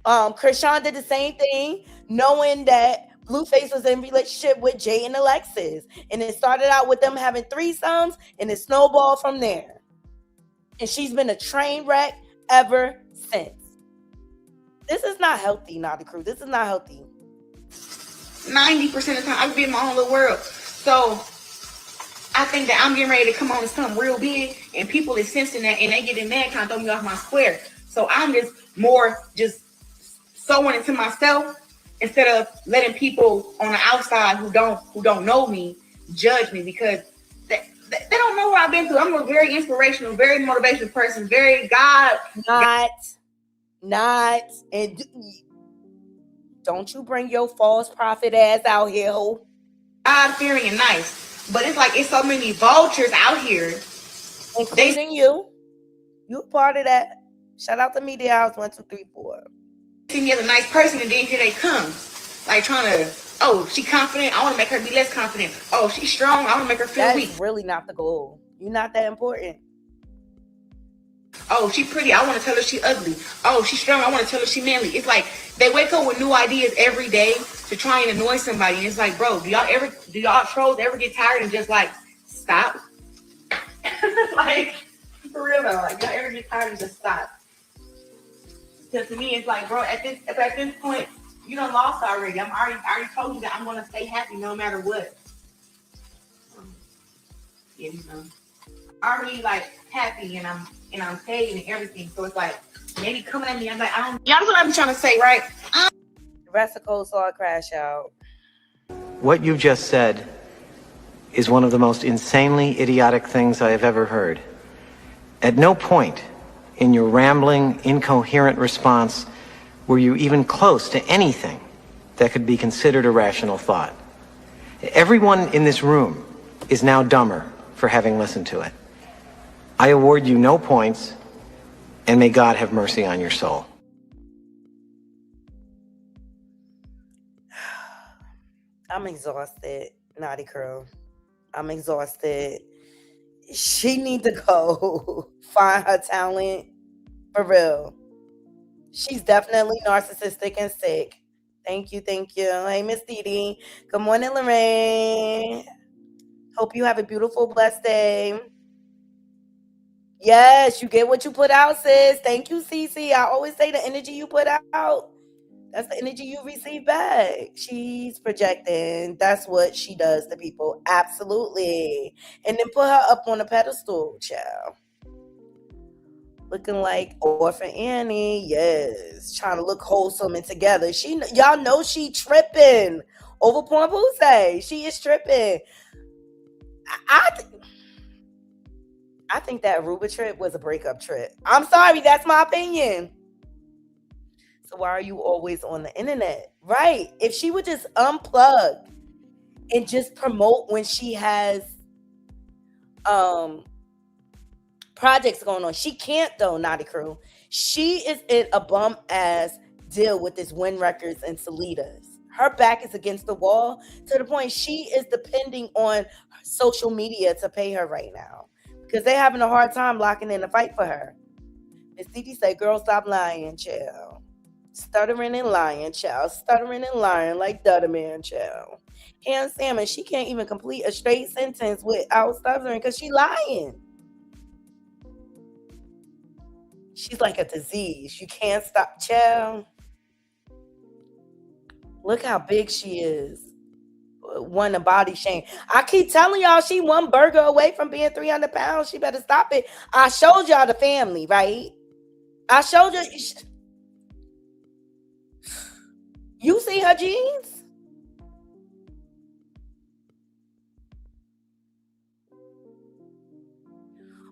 Krishan did the same thing, knowing that Blueface was in relationship with Jay and Alexis. And it started out with them having threesomes, and it snowballed from there. And she's been a train wreck ever since. This is not healthy, Naughty Crew. This is not healthy. 90% of the time, I be in my own little world. So I think that I'm getting ready to come on to something real big, and people is sensing that, and they getting mad, kind of throw me off my square. So I'm just more sewing into myself instead of letting people on the outside who don't know me judge me, because they don't know what I've been through. I'm a very inspirational, very motivational person, very God. Not. And don't you bring your false prophet ass out here, ho. God-fearing and nice. But it's like it's so many vultures out here. Including you. You a part of that. Shout out to Media House 1, 2, 3, 4. See me as a nice person, and then here they come. Like trying to, oh, she confident, I want to make her be less confident. Oh, she's strong, I want to make her feel weak. That's really not the goal. You're not that important. Oh, she pretty, I want to tell her she ugly. Oh, she's strong, I want to tell her she manly. It's like they wake up with new ideas every day to try and annoy somebody. And it's like, bro, do y'all trolls ever get tired and just like stop? Like, for real though, like y'all ever get tired and just stop? Because to me, it's like, bro, at this point, you done lost already. I already told you that I'm gonna stay happy no matter what. Yeah, you know, already like happy and I'm paid and everything. So it's like maybe coming at me, I'm like, y'all know what I'm trying to say, right? The rest of Cold saw a crash out. What you just said is one of the most insanely idiotic things I have ever heard. At no point in your rambling, incoherent response were you even close to anything that could be considered a rational thought. Everyone in this room is now dumber for having listened to it. I award you no points, and may God have mercy on your soul. I'm exhausted, Naughty Crew. I'm exhausted. She need to go find her talent. For real. She's definitely narcissistic and sick. Thank you. Hey, Miss Dee. Good morning, Lorraine. Hope you have a beautiful, blessed day. Yes, you get what you put out, sis. Thank you, Cece. I always say the energy you put out, that's the energy you receive back. She's projecting. That's what she does to people. Absolutely. And then put her up on a pedestal, child. Looking like Orphan Annie. Yes. Trying to look wholesome and together. Y'all know she tripping over Porn Pussy. She is tripping. I think that Aruba trip was a breakup trip. I'm sorry. That's my opinion. So why are you always on the internet? Right. If she would just unplug and just promote when she has projects going on. She can't though, Naughty Crew. She is in a bum ass deal with this Win Records and Salitas. Her back is against the wall to the point she is depending on social media to pay her right now because they're having a hard time locking in a fight for her. Miss Didi say, girl, stop lying, child. Stuttering and lying, child. Stuttering and lying like Dutterman, child. And Salmon, she can't even complete a straight sentence without stuttering because she lying. She's like a disease. You can't stop, child. Look how big she is. One a body shame. I keep telling y'all she one burger away from being 300 pounds. She better stop it. I showed y'all the family, right? I showed you. You see her jeans?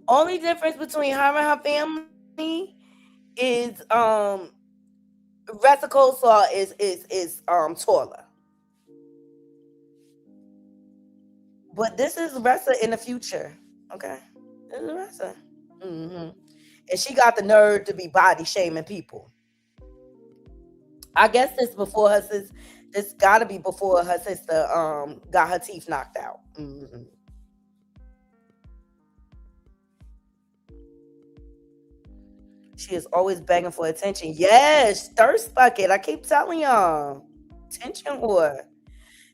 Only difference between her and her family is Ressa Coleslaw is taller. But this is Ressa in the future. Okay. This is Ressa. Mm-hmm. And she got the nerve to be body shaming people. I guess this before her sister. This gotta be before her sister got her teeth knocked out. Mm-hmm. She is always begging for attention. Yes, thirst bucket. I keep telling y'all. Attention whore.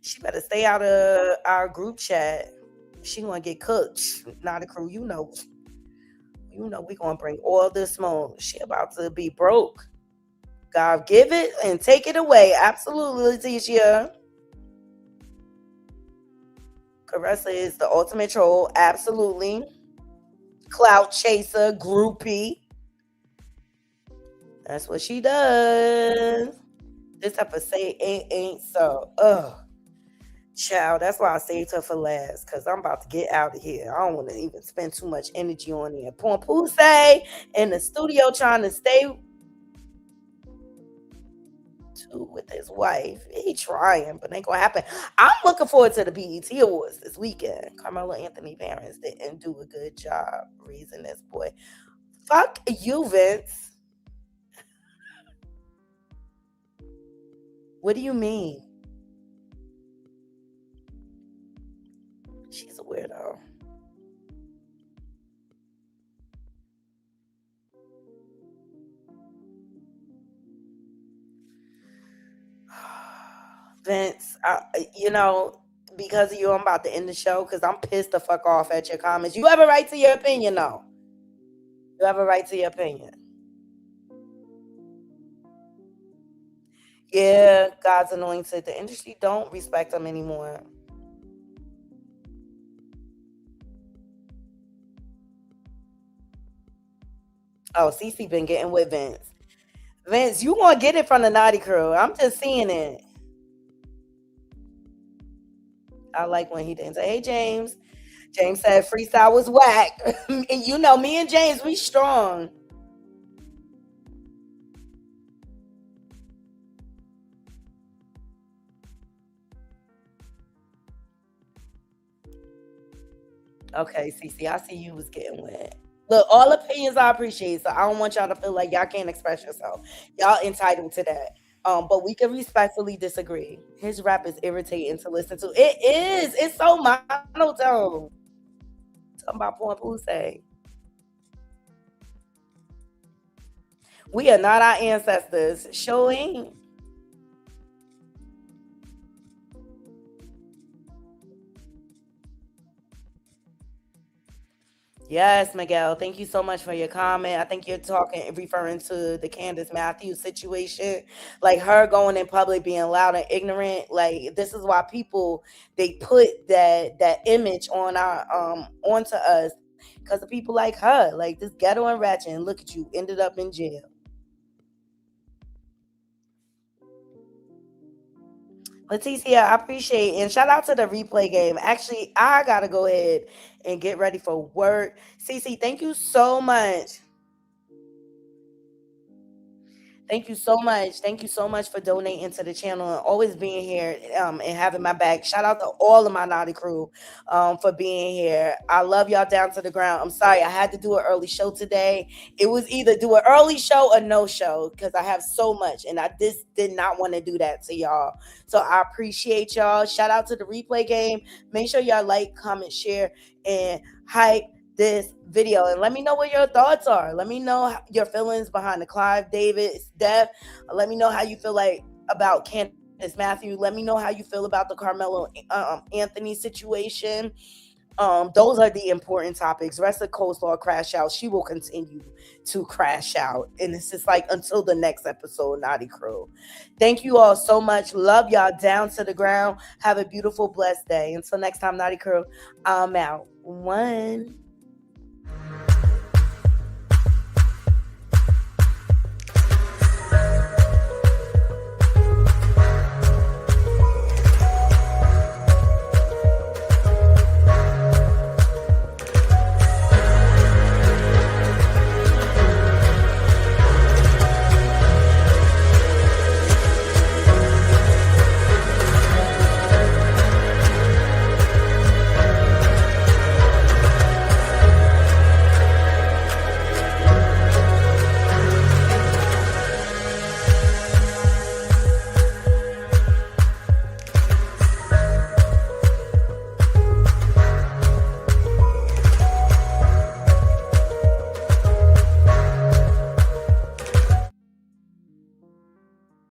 She better stay out of our group chat. She gonna get cooked. Not a crew, you know we gonna bring all this smoke. She about to be broke. God give it and take it away. Absolutely, Leticia. Karessa is the ultimate troll. Absolutely. Clout chaser, groupie. That's what she does. This type of say ain't so. Ugh. Child, that's why I saved her for last, because I'm about to get out of here. I don't want to even spend too much energy on it. Pompuse in the studio trying to stay with his wife. He trying, but ain't gonna happen. I'm looking forward to the BET Awards this weekend. Carmelo Anthony parents didn't do a good job raising this boy. Fuck you, Vince. What do you mean? She's a weirdo. Vince, because of you, I'm about to end the show because I'm pissed the fuck off at your comments. You have a right to your opinion, though. You have a right to your opinion. Yeah, God's anointed. The industry don't respect him anymore. Oh, Cece been getting with Vince. Vince, you gonna get it from the Naughty Crew. I'm just seeing it. I like when he didn't say, hey, James. James said freestyle was whack. And you know, me and James, we strong. Okay, Cece, I see you was getting wet. Look, all opinions I appreciate, so I don't want y'all to feel like y'all can't express yourself. Y'all entitled to that. But we can respectfully disagree. His rap is irritating to listen to. It is. It's so monotone. Talking about porn pussy. We are not our ancestors. Showing. Yes, Miguel. Thank you so much for your comment. I think you're referring to the Candice Matthews situation, like her going in public being loud and ignorant. Like this is why people they put that image on onto us because of people like her, like this ghetto and ratchet. And look at you, ended up in jail. Leticia, I appreciate it. And shout out to the replay game. Actually, I gotta go ahead and get ready for work. Cece, thank you so much. Thank you so much. Thank you so much for donating to the channel and always being here and having my back. Shout out to all of my Naughty Crew for being here. I love y'all down to the ground. I'm sorry I had to do an early show today. It was either do an early show or no show because I have so much and I just did not want to do that to y'all. So I appreciate y'all. Shout out to the replay game. Make sure y'all like, comment, share, and hype this video and let me know what your thoughts are. Let me know your feelings behind the Clive Davis death. Let me know how you feel like about Candice Matthews. Let me know how you feel about the Carmelo Anthony situation. Those are the important topics. Rest of Coleslaw crash out. She will continue to crash out. And it's just like until the next episode, Naughty Crew. Thank you all so much. Love y'all down to the ground. Have a beautiful, blessed day. Until next time, Naughty Crew, I'm out. 1.